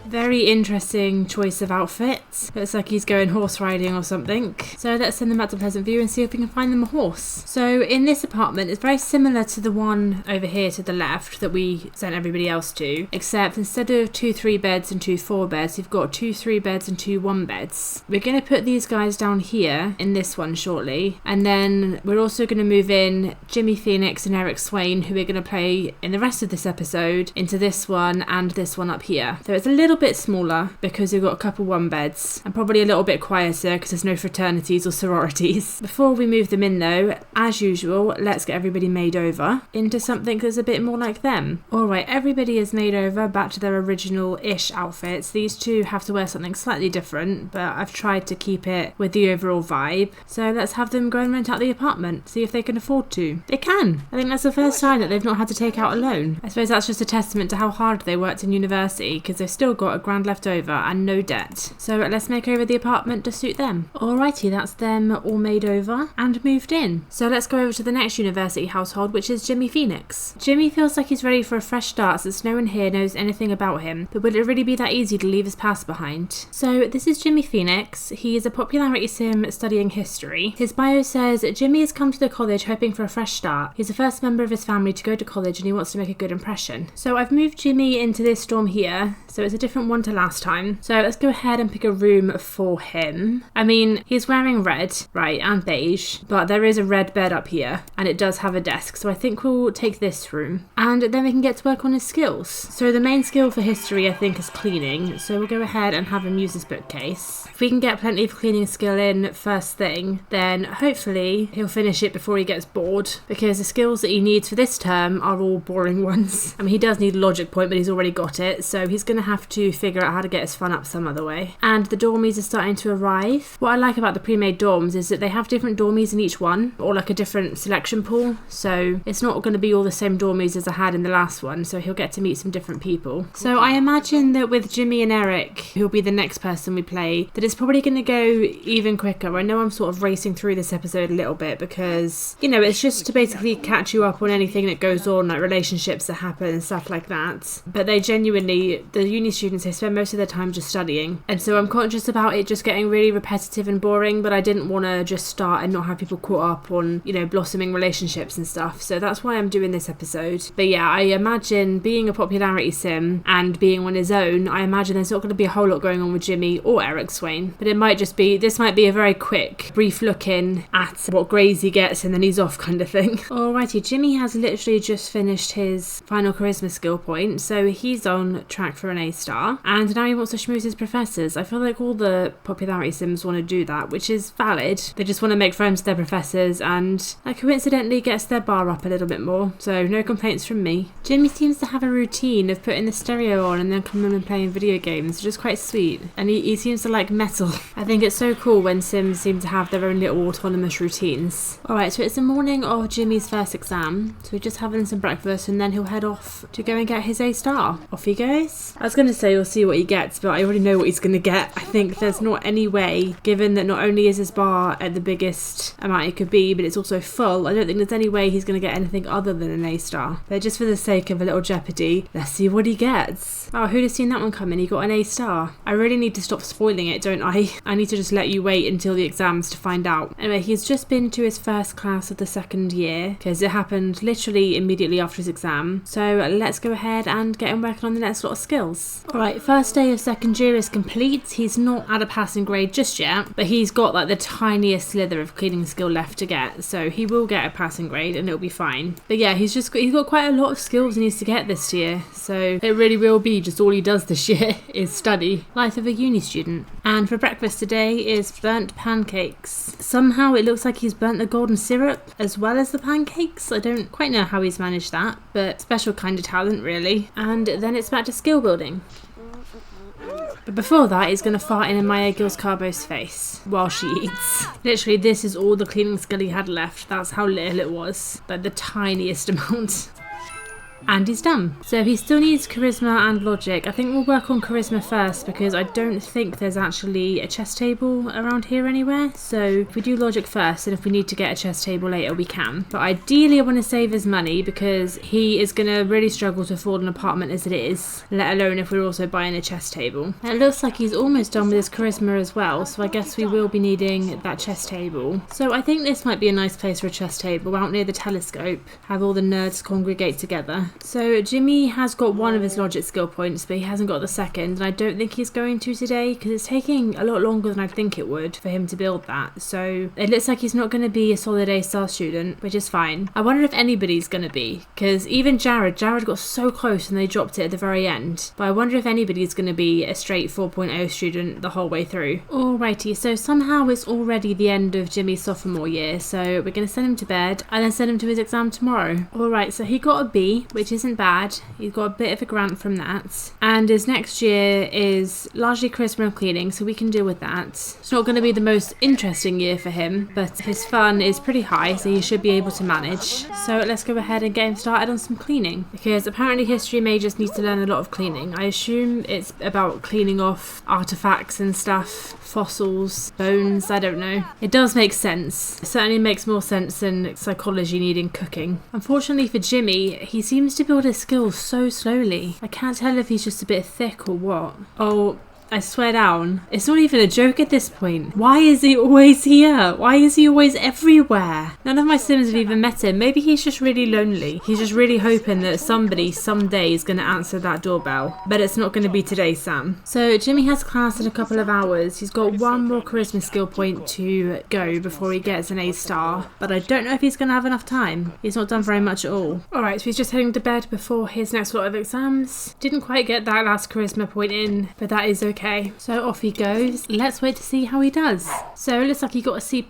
Very interesting choice of outfits. Looks like he's going horse riding or something. So let's send them back to Pleasant View and see if we can find them a horse. So in this apartment, it's very similar to the one over here to the left that we sent everybody else to, except instead of 2 3 beds and 2 4 beds, you've got 2 3 beds and 2 1 beds. We're going to put these guys down here in this one shortly, and then we're also going to move in Jimmy Phoenix and Erik Swain, who we're going to play in the rest of this episode, into this one and this one up here. So it's a little bit smaller because we've got a couple 1 beds and probably a little bit quieter because there's no fraternities or sororities. Before we move them in though, as usual, let's get everybody made over into something that's a bit more like them. Alright, everybody is made over back to their original-ish outfits. These two have to wear something slightly different, but I've tried to keep it with the overall vibe. So let's have them go and rent out the apartment, see if they can afford to. They can! I think that's the first time that they've not had to take out a loan. I suppose that's just a testament to how hard they worked in university, because they've still got a grand left over and no debt. So let's make over the apartment to suit them. Alrighty, that's them all made over and moved in. So let's go over to the next university household, which is Jimmy Phoenix. Jimmy feels like he's ready for a fresh start since no one here knows anything about him, but will it really be that easy to leave his past behind? So this is Jimmy Phoenix. He is a popularity sim studying history. His bio says, Jimmy has come to the college hoping for a fresh start. He's the first member of his family to go to college and he wants to make a good impression. So I've moved Jimmy into this dorm here, so it's a different one to last time. So let's go ahead and pick a room for him. I mean, he's wearing red, right, and beige, but there is a red bed up here and it does have a desk, so I think we'll take this room and then we can get to work on his skills. So the main skill for history I think is cleaning, so we'll go ahead and have him use this bookcase. If we can get plenty of cleaning skill in first thing, then hopefully he'll finish it before he gets bored, because the skills that he needs for this term are all boring ones. I mean, he does need a logic point, but he's already got it, so he's going to have to figure out how to get his fun up some other way. And the dormies are starting to arrive. What I like about the pre-made dorms is that they have different dormies in each one, or like a different selection pool, so it's not going to be all the same dormies as I had in the last one, so he'll get to meet some different people. So I imagine that with Jimmy and Erik, who'll be the next person we play, that it's probably going to go even quicker. I know I'm sort of racing through this episode a little bit because, you know, it's just to basically catch you up on anything that goes on, like relationships that happen and stuff like that. But they genuinely, the uni students, they spend most of their time just studying, and so I'm conscious about it just getting really repetitive and boring, but I didn't want to just start and not have people caught up on, you know, blossoming relationships and stuff, so that's why I'm doing this episode. But yeah, I imagine being a popularity sim and being on his own, I imagine there's not going to be a whole lot going on with Jimmy or Erik Swain, but it might just be, this might be a very quick, brief look in at what grades he gets and then he's off kind of thing. Alrighty, Jimmy has literally just finished his final charisma skill point, so he's on track for an A star, and now he wants to schmooze his professors. I feel like all the popularity sims want to do that, which is valid. They just want to make friends with their professors, and that coincidentally gets their bar up a little bit more, so no complaints from me. Jimmy seems to have a routine of putting the stereo on and then coming and playing video games, which is quite sweet, and he seems to like metal. I think it's so cool when sims seem to have their own little autonomous routines. Alright, so it's the morning of Jimmy's first exam, so we're just having some breakfast and then he'll head off to go and get his A star. Off he goes. I was going to say we'll see what he gets, but I already know what he's going to get. I think there's not any way, given that not only is his bar at the biggest amount it could be, but it's also full, I don't think there's any way he's going to get anything other than an A star. But just for the sake of a little jeopardy, let's see what he gets. Oh, who'd have seen that one coming? He got an A star. I really need to stop spoiling it, don't I? I need to just let you wait until the exams to find out. Anyway, he's just been to his first class of the second year, because it happened literally immediately after his exam. So let's go ahead and get him working on the next lot of skills. Alright, first day of second year is complete. He's not at a passing grade just yet, but he's got like the tiniest slither of cleaning skill left to get, so he will get a passing grade and it'll be fine. But yeah, he's got quite a lot of skills he needs to get this year, so it really will be just all he does this year is study. Life of a uni student. And for breakfast today is burnt pancakes. Somehow it looks like he's burnt the golden syrup as well as the pancakes. I don't quite know how he's managed that, but special kind of talent really. And then it's back to skill building. But before that, he's going to fart in Maya Gil's Carbo's face while she eats. Literally, this is all the cleaning skill he had left. That's how little it was. Like the tiniest amount. And he's done. So he still needs charisma and logic. I think we'll work on charisma first because I don't think there's actually a chess table around here anywhere. So if we do logic first, and if we need to get a chess table later, we can. But ideally I want to save his money because he is going to really struggle to afford an apartment as it is, let alone if we're also buying a chess table. And it looks like he's almost done with his charisma as well, so I guess we will be needing that chess table. So I think this might be a nice place for a chess table, out near the telescope, have all the nerds congregate together. So Jimmy has got one of his logic skill points, but he hasn't got the second, and I don't think he's going to today because it's taking a lot longer than I think it would for him to build that. So it looks like he's not going to be a solid A-star student, which is fine. I wonder if anybody's going to be, because even Jared got so close and they dropped it at the very end. But I wonder if anybody's going to be a straight 4.0 student the whole way through. Alrighty, so somehow it's already the end of Jimmy's sophomore year, so we're going to send him to bed and then send him to his exam tomorrow. Alright, so he got a B, which isn't bad. He's got a bit of a grant from that, and his next year is largely charisma and cleaning, so we can deal with that. It's not going to be the most interesting year for him, but his fun is pretty high, so he should be able to manage. So let's go ahead and get him started on some cleaning, because apparently history majors need to learn a lot of cleaning. I assume it's about cleaning off artifacts and stuff, fossils, bones, I don't know. It does make sense. It certainly makes more sense than psychology needing cooking. Unfortunately for Jimmy, he seems to build his skills so slowly. I can't tell if he's just a bit thick or what. Oh, I swear down, it's not even a joke at this point. Why is he always here? Why is he always everywhere? None of my Sims have even met him. Maybe he's just really lonely. He's just really hoping that somebody someday is going to answer that doorbell. But it's not going to be today, Sam. So Jimmy has class in a couple of hours. He's got one more charisma skill point to go before he gets an A-star. But I don't know if he's going to have enough time. He's not done very much at all. Alright, so he's just heading to bed before his next lot of exams. Didn't quite get that last charisma point in, but that is okay. So off he goes. Let's wait to see how he does. So it looks like he got a C+.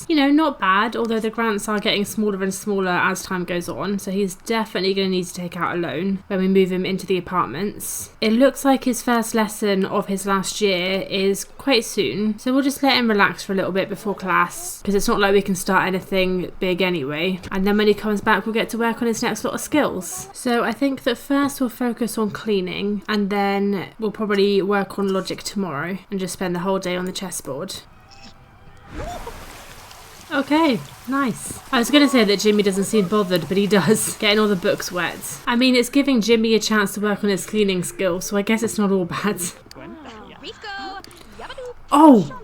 You know, not bad, although the grants are getting smaller and smaller as time goes on, so he's definitely going to need to take out a loan when we move him into the apartments. It looks like his first lesson of his last year is quite soon, so we'll just let him relax for a little bit before class, because it's not like we can start anything big anyway. And then when he comes back, we'll get to work on his next lot of skills. So I think that first we'll focus on cleaning, and then we'll probably work on logic tomorrow and just spend the whole day on the chessboard. Okay, nice. I was going to say that Jimmy doesn't seem bothered, but he does, getting all the books wet. I mean, it's giving Jimmy a chance to work on his cleaning skills, so I guess it's not all bad. Oh!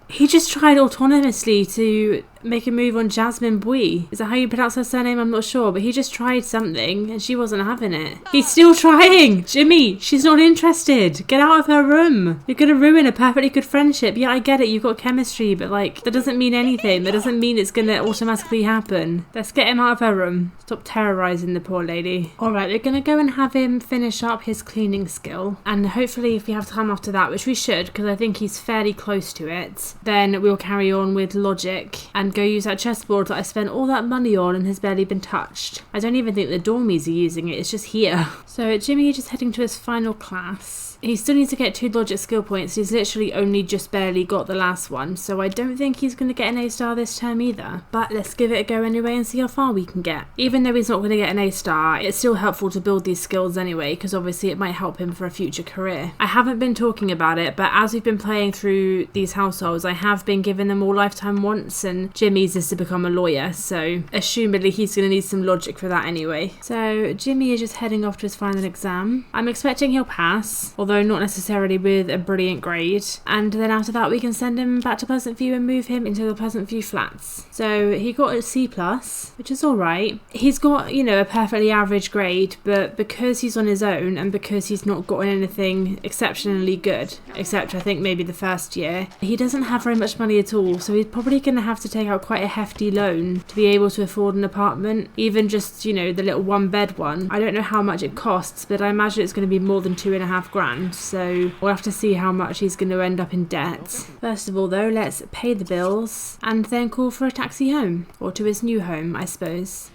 He just tried autonomously to make a move on Jasmine Bui. Is that how you pronounce her surname? I'm not sure, but he just tried something and she wasn't having it. He's still trying! Jimmy, she's not interested. Get out of her room. You're gonna ruin a perfectly good friendship. Yeah, I get it, you've got chemistry, but like, that doesn't mean anything. That doesn't mean it's gonna automatically happen. Let's get him out of her room. Stop terrorizing the poor lady. Alright, we're gonna go and have him finish up his cleaning skill. And hopefully if we have time after that, which we should, because I think he's fairly close to it, then we'll carry on with logic and go use that chessboard that I spent all that money on and has barely been touched. I don't even think the dormies are using it, it's just here. So Jimmy is just heading to his final class. He still needs to get 2 logic skill points. He's literally only just barely got the last one, so I don't think he's going to get an A-star this term either. But let's give it a go anyway and see how far we can get. Even though he's not going to get an A-star, it's still helpful to build these skills anyway, because obviously it might help him for a future career. I haven't been talking about it, but as we've been playing through these households, I have been giving them all lifetime wants, and Jimmy's is to become a lawyer, so assumedly he's going to need some logic for that anyway. So Jimmy is just heading off to his final exam. I'm expecting he'll pass, although not necessarily with a brilliant grade, and then after that we can send him back to Pleasant View and move him into the Pleasant View flats. So he got a C+, which is alright. He's got, you know, a perfectly average grade, but because he's on his own and because he's not gotten anything exceptionally good, except I think maybe the first year, he doesn't have very much money at all, so he's probably going to have to take out quite a hefty loan to be able to afford an apartment, even just, you know, the little 1-bed one. I don't know how much it costs, but I imagine it's going to be more than 2.5 grand, so we'll have to see how much he's going to end up in debt. First of all though, let's pay the bills and then call for a taxi home, or to his new home, I suppose.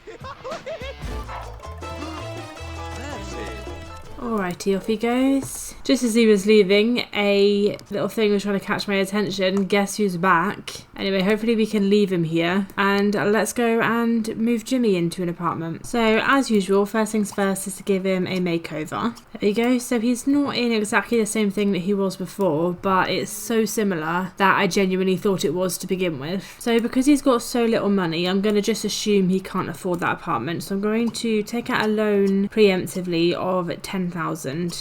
Alrighty, off he goes. Just as he was leaving, a little thing was trying to catch my attention. Guess who's back? Anyway, hopefully we can leave him here. And let's go and move Jimmy into an apartment. So, as usual, first things first is to give him a makeover. There you go. So he's not in exactly the same thing that he was before, but it's so similar that I genuinely thought it was to begin with. So because he's got so little money, I'm going to just assume he can't afford that apartment. So I'm going to take out a loan preemptively of 10,000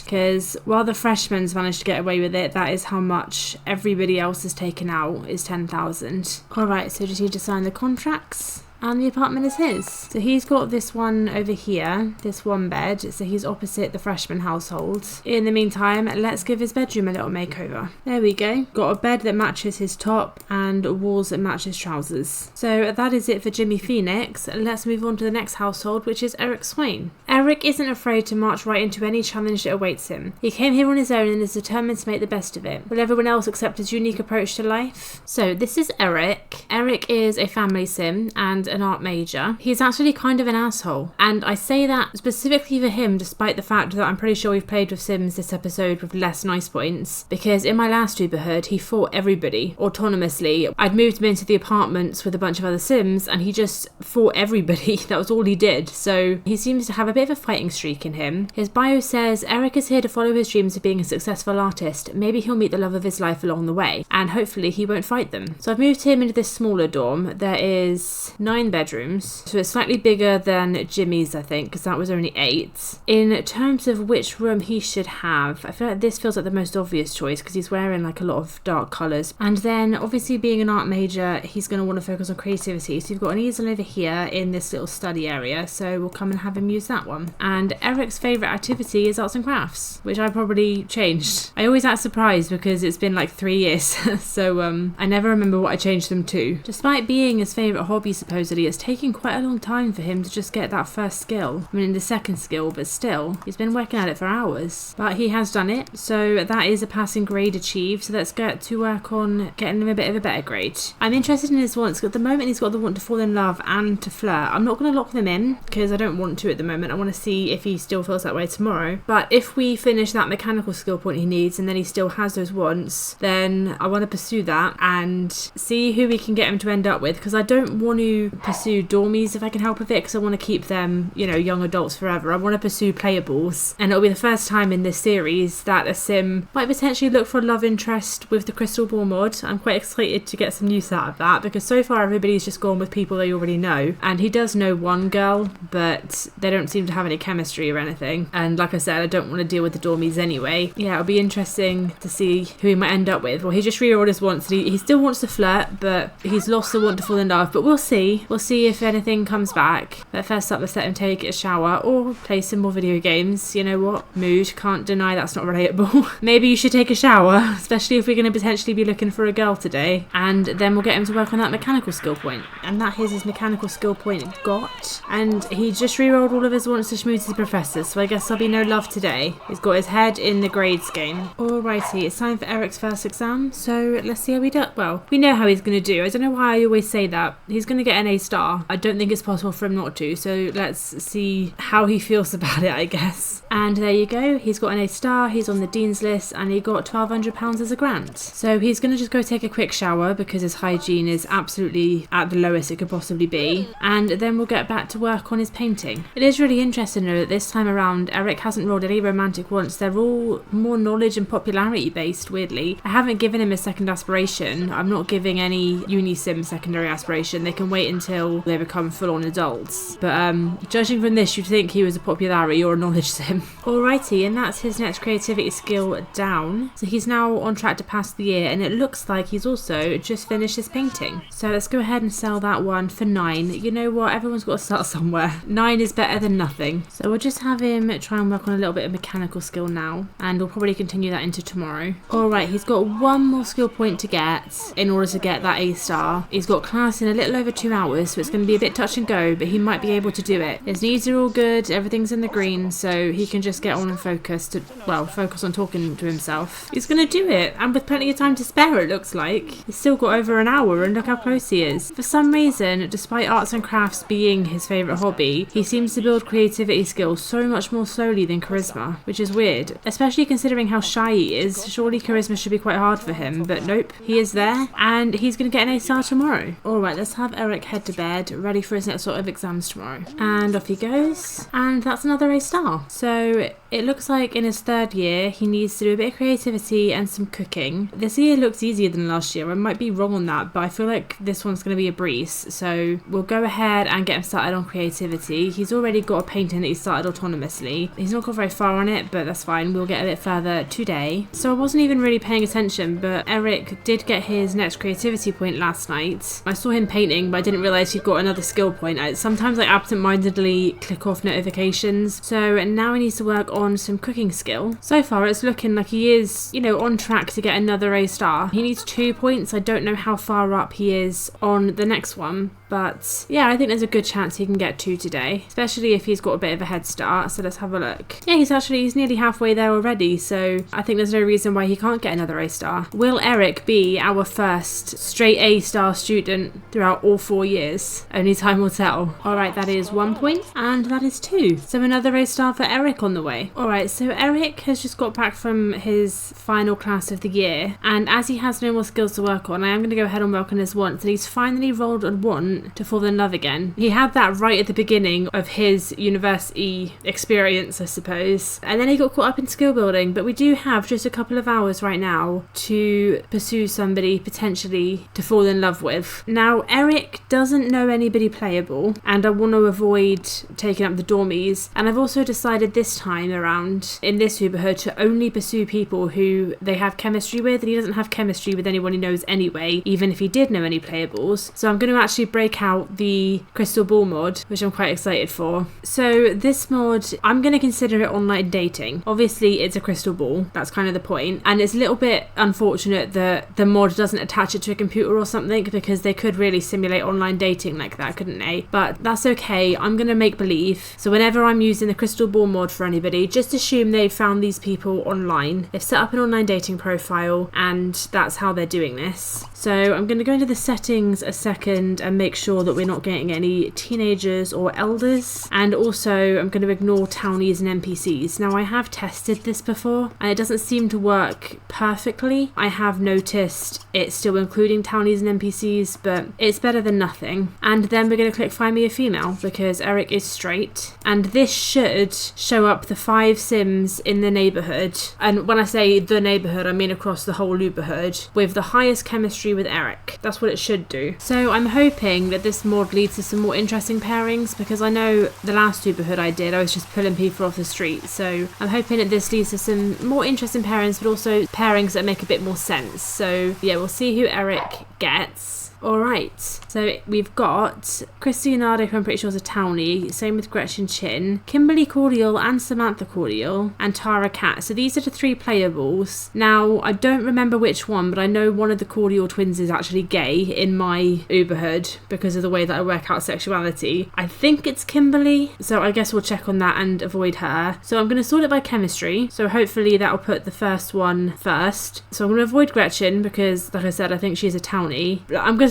because while the freshmen managed to get away with it, that is how much everybody else has taken out, is 10,000. Alright, so just need to sign the contracts. And the apartment is his. So he's got this one over here, this one bed. So he's opposite the freshman household. In the meantime, let's give his bedroom a little makeover. There we go. Got a bed that matches his top and walls that match his trousers. So that is it for Jimmy Phoenix. Let's move on to the next household, which is Erik Swain. Erik isn't afraid to march right into any challenge that awaits him. He came here on his own and is determined to make the best of it. Will everyone else accept his unique approach to life? So this is Erik. Erik is a family sim and an art major. He's actually kind of an asshole, and I say that specifically for him despite the fact that I'm pretty sure we've played with sims this episode with less nice points, because in my last Uberhood he fought everybody autonomously. I'd moved him into the apartments with a bunch of other sims and he just fought everybody. That was all he did. So he seems to have a bit of a fighting streak in him. His bio says Erik is here to follow his dreams of being a successful artist. Maybe he'll meet the love of his life along the way, and hopefully he won't fight them. So I've moved him into this smaller dorm. There is 9 bedrooms, so it's slightly bigger than Jimmy's, I think, because that was only 8. In terms of which room he should have, I feel like this feels like the most obvious choice because he's wearing like a lot of dark colours. And then obviously being an art major, he's going to want to focus on creativity. So you've got an easel over here in this little study area, so we'll come and have him use that one. And Eric's favourite activity is arts and crafts, which I probably changed. I always act surprised because it's been like 3 years, so I never remember what I changed them to. Despite being his favourite hobby supposedly, it's taking quite a long time for him to just get that first skill. I mean, the second skill, but still, he's been working at it for hours. But he has done it, so that is a passing grade achieved. So let's get to work on getting him a bit of a better grade. I'm interested in his wants. At the moment, he's got the want to fall in love and to flirt. I'm not going to lock them in because I don't want to at the moment. I want to see if he still feels that way tomorrow. But if we finish that mechanical skill point he needs and then he still has those wants, then I want to pursue that and see who we can get him to end up with, because I don't want to pursue dormies if I can help with it, because I want to keep them, you know, young adults forever. I want to pursue playables, and it'll be the first time in this series that a sim might potentially look for a love interest with the crystal ball mod. I'm quite excited to get some use out of that, because so far everybody's just gone with people they already know, and he does know one girl, but they don't seem to have any chemistry or anything. And like I said, I don't want to deal with the dormies anyway. Yeah, it'll be interesting to see who he might end up with. Well, he just rerolled his wants. He still wants to flirt, but he's lost the want to fall in love. But we'll see. We'll see if anything comes back. But first up, let's let him take a shower or play some more video games. You know what? Mood. Can't deny that's not relatable. Maybe you should take a shower, especially if we're going to potentially be looking for a girl today. And then we'll get him to work on that mechanical skill point. And that is his mechanical skill point got. And he just rerolled all of his wants to schmooze his professors, so I guess there'll be no love today. He's got his head in the grades game. Alrighty, it's time for Eric's first exam, so let's see how he does. Well, we know how he's going to do. I don't know why I always say that. He's going to get an A star. I don't think it's possible for him not to, so let's see how he feels about it, I guess. And there you go. He's got an A star, he's on the Dean's list, and he got £1,200 as a grant. So he's going to just go take a quick shower because his hygiene is absolutely at the lowest it could possibly be. And then we'll get back to work on his painting. It is really interesting to know that this time around, Erik hasn't rolled any romantic wants. They're all more knowledge and popularity based, weirdly. I haven't given him a second aspiration. I'm not giving any Unisim secondary aspiration. They can wait until they become full-on adults. But judging from this, you'd think he was a popularity or a knowledge sim. Alrighty, and that's his next creativity skill down. So he's now on track to pass the year, and it looks like he's also just finished his painting. So let's go ahead and sell that one for 9. You know what? Everyone's got to start somewhere. 9 is better than nothing. So we'll just have him try and work on a little bit of mechanical skill now, and we'll probably continue that into tomorrow. Alright, he's got one more skill point to get in order to get that A star. He's got class in a little over 2 hours. hours, so it's going to be a bit touch and go, but he might be able to do it. His knees are all good, everything's in the green, so he can just get on and focus on talking to himself. He's going to do it, and with plenty of time to spare, it looks like. He's still got over an hour, and look how close he is. For some reason, despite arts and crafts being his favourite hobby, he seems to build creativity skills so much more slowly than charisma, which is weird, especially considering how shy he is. Surely charisma should be quite hard for him, but nope, he is there, and he's going to get an A-star tomorrow. Alright, let's have Erik head to bed, ready for his next sort of exams tomorrow. And off he goes, and that's another A-star. So it looks like in his third year, he needs to do a bit of creativity and some cooking. This year looks easier than last year. I might be wrong on that, but I feel like this one's going to be a breeze. So we'll go ahead and get him started on creativity. He's already got a painting that he started autonomously. He's not got very far on it, but that's fine. We'll get a bit further today. So I wasn't even really paying attention, but Erik did get his next creativity point last night. I saw him painting, but I didn't realise he'd got another skill point. Sometimes I absent-mindedly click off notifications. So now he needs to work on some cooking skill. So far it's looking like he is, on track to get another A-star. He needs 2 points. I don't know how far up he is on the next one, but yeah, I think there's a good chance he can get 2 today, especially if he's got a bit of a head start. So let's have a look. Yeah, he's nearly halfway there already, so I think there's no reason why he can't get another A-star. Will Erik be our first straight A-star student throughout all 4 years? Only time will tell. Alright, that is 1 point, and that is 2. So another A-star for Erik on the way. Alright, so Erik has just got back from his final class of the year, and as he has no more skills to work on, I am going to go ahead and work on his wants, and he's finally rolled a 1 to fall in love again. He had that right at the beginning of his university experience, I suppose, and then he got caught up in skill building, but we do have just a couple of hours right now to pursue somebody potentially to fall in love with. Now, Erik doesn't know anybody playable, and I want to avoid taking up the dormies, and I've also decided this time around in this Uberhood to only pursue people who they have chemistry with, and he doesn't have chemistry with anyone he knows anyway, even if he did know any playables. So I'm going to actually break out the crystal ball mod, which I'm quite excited for. So this mod, I'm going to consider it online dating. Obviously it's a crystal ball, that's kind of the point, and it's a little bit unfortunate that the mod doesn't attach it to a computer or something, because they could really simulate online dating like that, couldn't they? But that's okay, I'm going to make believe. So whenever I'm using the crystal ball mod for anybody, just assume they've found these people online. They've set up an online dating profile, and that's how they're doing this. So I'm going to go into the settings a second and make sure that we're not getting any teenagers or elders, and also I'm going to ignore townies and NPCs. Now, I have tested this before and it doesn't seem to work perfectly. I have noticed it's still including townies and NPCs, but it's better than nothing. And then we're going to click find me a female because Erik is straight, and this should show up the 5 sims in the neighbourhood, and when I say the neighbourhood I mean across the whole Uberhood, with the highest chemistry with Erik. That's what it should do. So I'm hoping that this mod leads to some more interesting pairings, because I know the last Uberhood I did, I was just pulling people off the street. So I'm hoping that this leads to some more interesting pairings, but also pairings that make a bit more sense. So yeah, we'll see who Erik gets. Alright, so we've got Christianado, who I'm pretty sure is a townie, same with Gretchen Chin, Kimberly Cordial and Samantha Cordial, and Tara Cat. So these are the 3 playables. Now, I don't remember which one, but I know one of the Cordial twins is actually gay in my Uberhood because of the way that I work out sexuality. I think it's Kimberly, so I guess we'll check on that and avoid her. So I'm going to sort it by chemistry, so hopefully that'll put the first one first. So I'm going to avoid Gretchen because, like I said, I think she's a townie.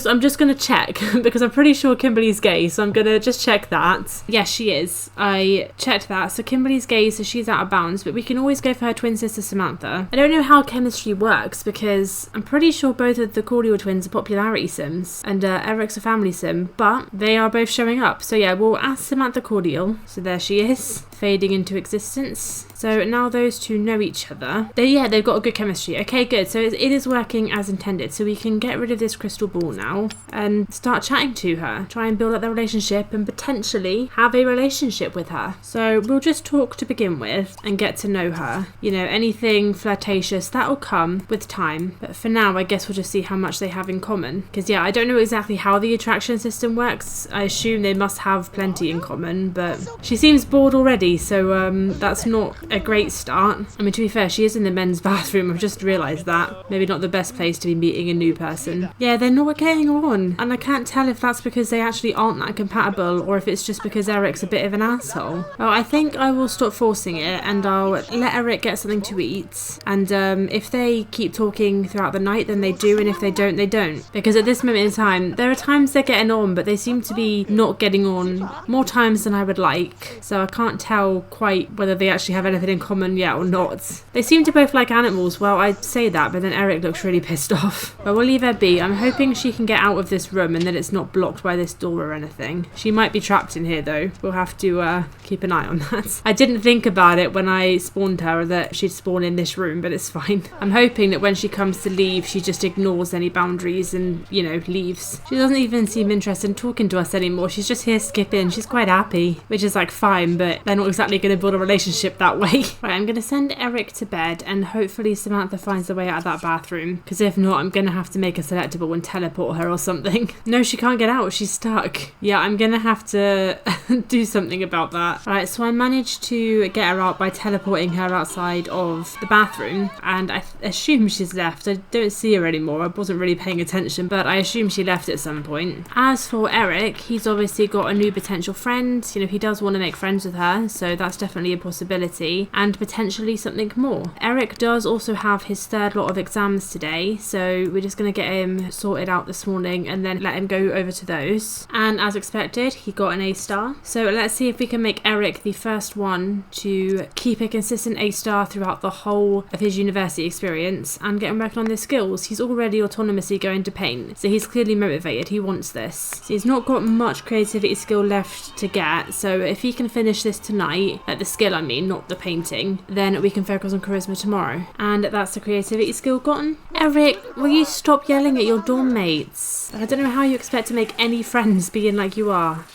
I'm just going to check because I'm pretty sure Kimberly's gay, so I'm going to just check that. Yes, she is. I checked that. So Kimberly's gay, so she's out of bounds, but we can always go for her twin sister Samantha. I don't know how chemistry works because I'm pretty sure both of the Cordial twins are popularity sims and Erik's a family sim, but they are both showing up. So yeah, we'll ask Samantha Cordial. So there she is, fading into existence. So now those two know each other. They've got a good chemistry. Okay, good. So it is working as intended. So we can get rid of this crystal ball now and start chatting to her. Try and build up their relationship and potentially have a relationship with her. So we'll just talk to begin with and get to know her. You know, anything flirtatious, that'll come with time. But for now, I guess we'll just see how much they have in common. Because yeah, I don't know exactly how the attraction system works. I assume they must have plenty in common, but she seems bored already. already, so that's not a great start. I mean, to be fair, she is in the men's bathroom. I've just realised that. Maybe not the best place to be meeting a new person. Yeah, they're not getting on, and I can't tell if that's because they actually aren't that compatible or if it's just because Erik's a bit of an asshole. Well, I think I will stop forcing it and I'll let Erik get something to eat, and if they keep talking throughout the night, then they do, and if they don't, they don't. Because at this moment in time, there are times they're getting on, but they seem to be not getting on more times than I would like, so I can't tell quite whether they actually have anything in common yet or not. They seem to both like animals. Well, I say that, but then Erik looks really pissed off. But we'll leave her be. I'm hoping she can get out of this room and that it's not blocked by this door or anything. She might be trapped in here though. We'll have to keep an eye on that. I didn't think about it when I spawned her that she'd spawn in this room, but it's fine. I'm hoping that when she comes to leave, she just ignores any boundaries and, you know, leaves. She doesn't even seem interested in talking to us anymore. She's just here skipping. She's quite happy, which is like fine, but they're not exactly going to build a relationship that way. Right, I'm going to send Erik to bed and hopefully Samantha finds a way out of that bathroom, because if not, I'm going to have to make her selectable and teleport her or something. No, she can't get out. She's stuck. Yeah, I'm going to have to do something about that. Right, so I managed to get her out by teleporting her outside of the bathroom, and I assume she's left. I don't see her anymore. I wasn't really paying attention, but I assume she left at some point. As for Erik, he's obviously got a new potential friend. You know, he does want to make friends with her, so that's definitely a possibility, and potentially something more. Erik does also have his third lot of exams today, so we're just going to get him sorted out this morning and then let him go over to those. And as expected, he got an A star. So let's see if we can make Erik the first one to keep a consistent A star throughout the whole of his university experience and get him working on their skills. He's already autonomously going to paint, so he's clearly motivated. He wants this. So he's not got much creativity skill left to get, so if he can finish this tonight, like the skill I mean, not the painting, then we can focus on charisma tomorrow. And that's the creativity skill gotten. Erik, will you stop yelling at your dorm mates? I don't know how you expect to make any friends being like you are.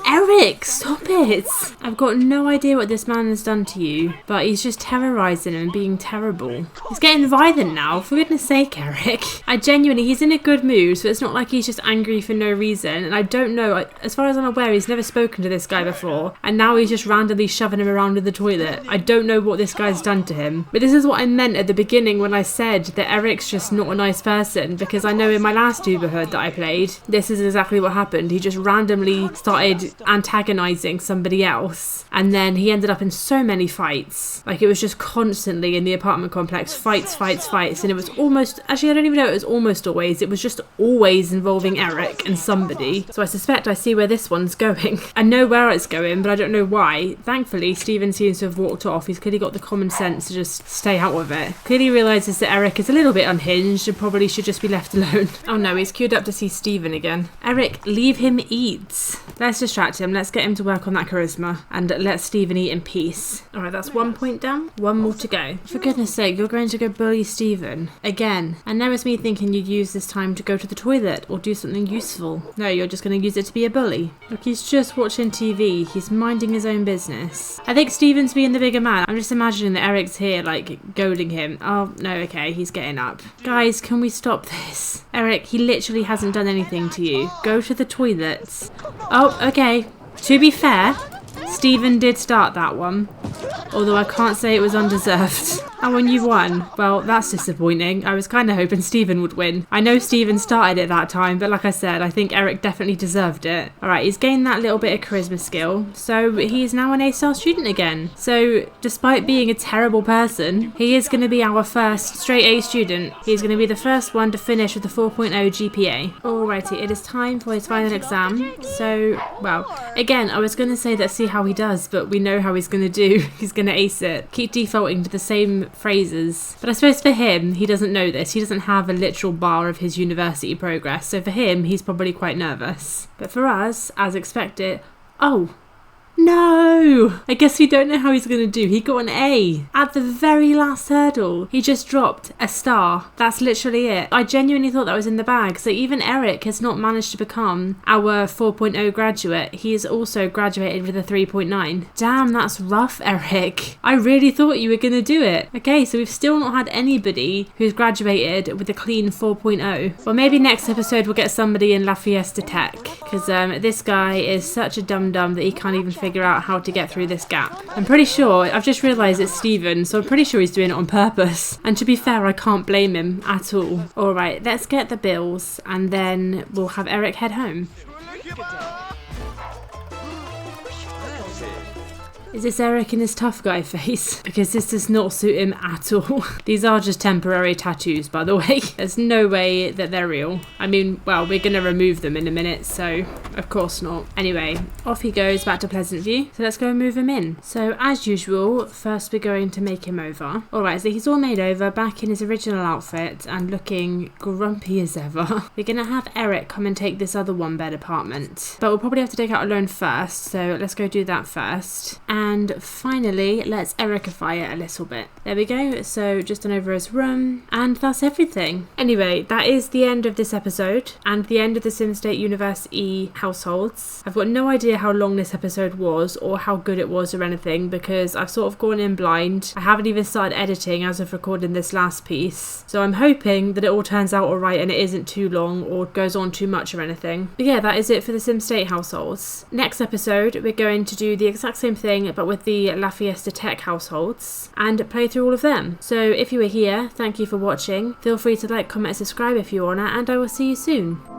Erik, stop it! I've got no idea what this man has done to you, but he's just terrorising him and being terrible. He's getting violent now, for goodness sake, Erik. He's in a good mood, so it's not like he's just angry for no reason, and I don't know, as far as I'm aware, he's never spoken to this guy before, and now he's just randomly shoving him around in the toilet. I don't know what this guy's done to him, but this is what I meant at the beginning when I said that Erik's just not a nice person, because I know in my last Uberhood that I played, this is exactly what happened. He just randomly started antagonizing somebody else, and then he ended up in so many fights. Like, it was just constantly in the apartment complex, fights, and it was almost, actually I don't even know, it was almost always, it was just always involving Erik and somebody. So I suspect I see where this one's going. I know where it's going, but I don't know why. Thankfully, Steven seems to have walked off. He's clearly got the common sense to just stay out of it. Clearly realises that Erik is a little bit unhinged and probably should just be left alone. Oh no, he's queued up to see Steven again. Erik, leave him eat. Let's distract him. Let's get him to work on that charisma and let Steven eat in peace. Alright, that's 1 point down. One more to go. For goodness sake, you're going to go bully Steven again. And now it's me thinking you'd use this time to go to the toilet or do something useful. No, you're just going to use it to be a bully. Look, he's just watching TV. He's minding his own business. I think Steven's being the bigger man. I'm just imagining that Erik's here, like, goading him. Oh, no, okay, he's getting up. Guys, can we stop this? Erik, he literally hasn't done anything to you. Go to the toilets. Oh, okay. To be fair, Steven did start that one, although I can't say it was undeserved. And when you won, well, that's disappointing. I was kind of hoping Steven would win. I know Steven started it that time, but like I said, I think Erik definitely deserved it. Alright, he's gained that little bit of charisma skill, so he is now an A-star student again. So, despite being a terrible person, he is going to be our first straight A student. He's going to be the first one to finish with a 4.0 GPA. Alrighty, it is time for his final exam. So, well, again, I was going to say that see how he does, but we know how he's going to do. He's going to ace it. Keep defaulting to the same phrases. But I suppose for him, he doesn't know this. He doesn't have a literal bar of his university progress. So for him, he's probably quite nervous. But for us, as expected, oh, no! I guess we don't know how he's going to do. He got an A at the very last hurdle. He just dropped a star. That's literally it. I genuinely thought that was in the bag. So even Erik has not managed to become our 4.0 graduate. He is also graduated with a 3.9. Damn, that's rough, Erik. I really thought you were going to do it. Okay, so we've still not had anybody who's graduated with a clean 4.0. Well, maybe next episode we'll get somebody in La Fiesta Tech, because this guy is such a dum-dum that he can't even finish figure out how to get through this gap. I'm pretty sure, I've just realised it's Stephen, so I'm pretty sure he's doing it on purpose. And to be fair, I can't blame him at all. Alright, let's get the bills and then we'll have Erik head home. Is this Erik in his tough guy face? Because this does not suit him at all. These are just temporary tattoos, by the way. There's no way that they're real. I mean, well, we're gonna remove them in a minute, so of course not. Anyway, off he goes back to Pleasant View. So let's go and move him in. So as usual, first we're going to make him over. Alright, so he's all made over, back in his original outfit and looking grumpy as ever. We're gonna have Erik come and take this other one-bed apartment. But we'll probably have to take out a loan first, so let's go do that first. And finally, let's Erikify it a little bit. There we go, so just done over his room, and that's everything. Anyway, that is the end of this episode, and the end of the Sim State University households. I've got no idea how long this episode was, or how good it was or anything, because I've sort of gone in blind. I haven't even started editing as of recording this last piece, so I'm hoping that it all turns out alright and it isn't too long, or goes on too much or anything. But yeah, that is it for the Sim State households. Next episode, we're going to do the exact same thing, but with the La Fiesta Tech households and play through all of them. So if you were here, thank you for watching. Feel free to like, comment and subscribe if you wanna, and I will see you soon.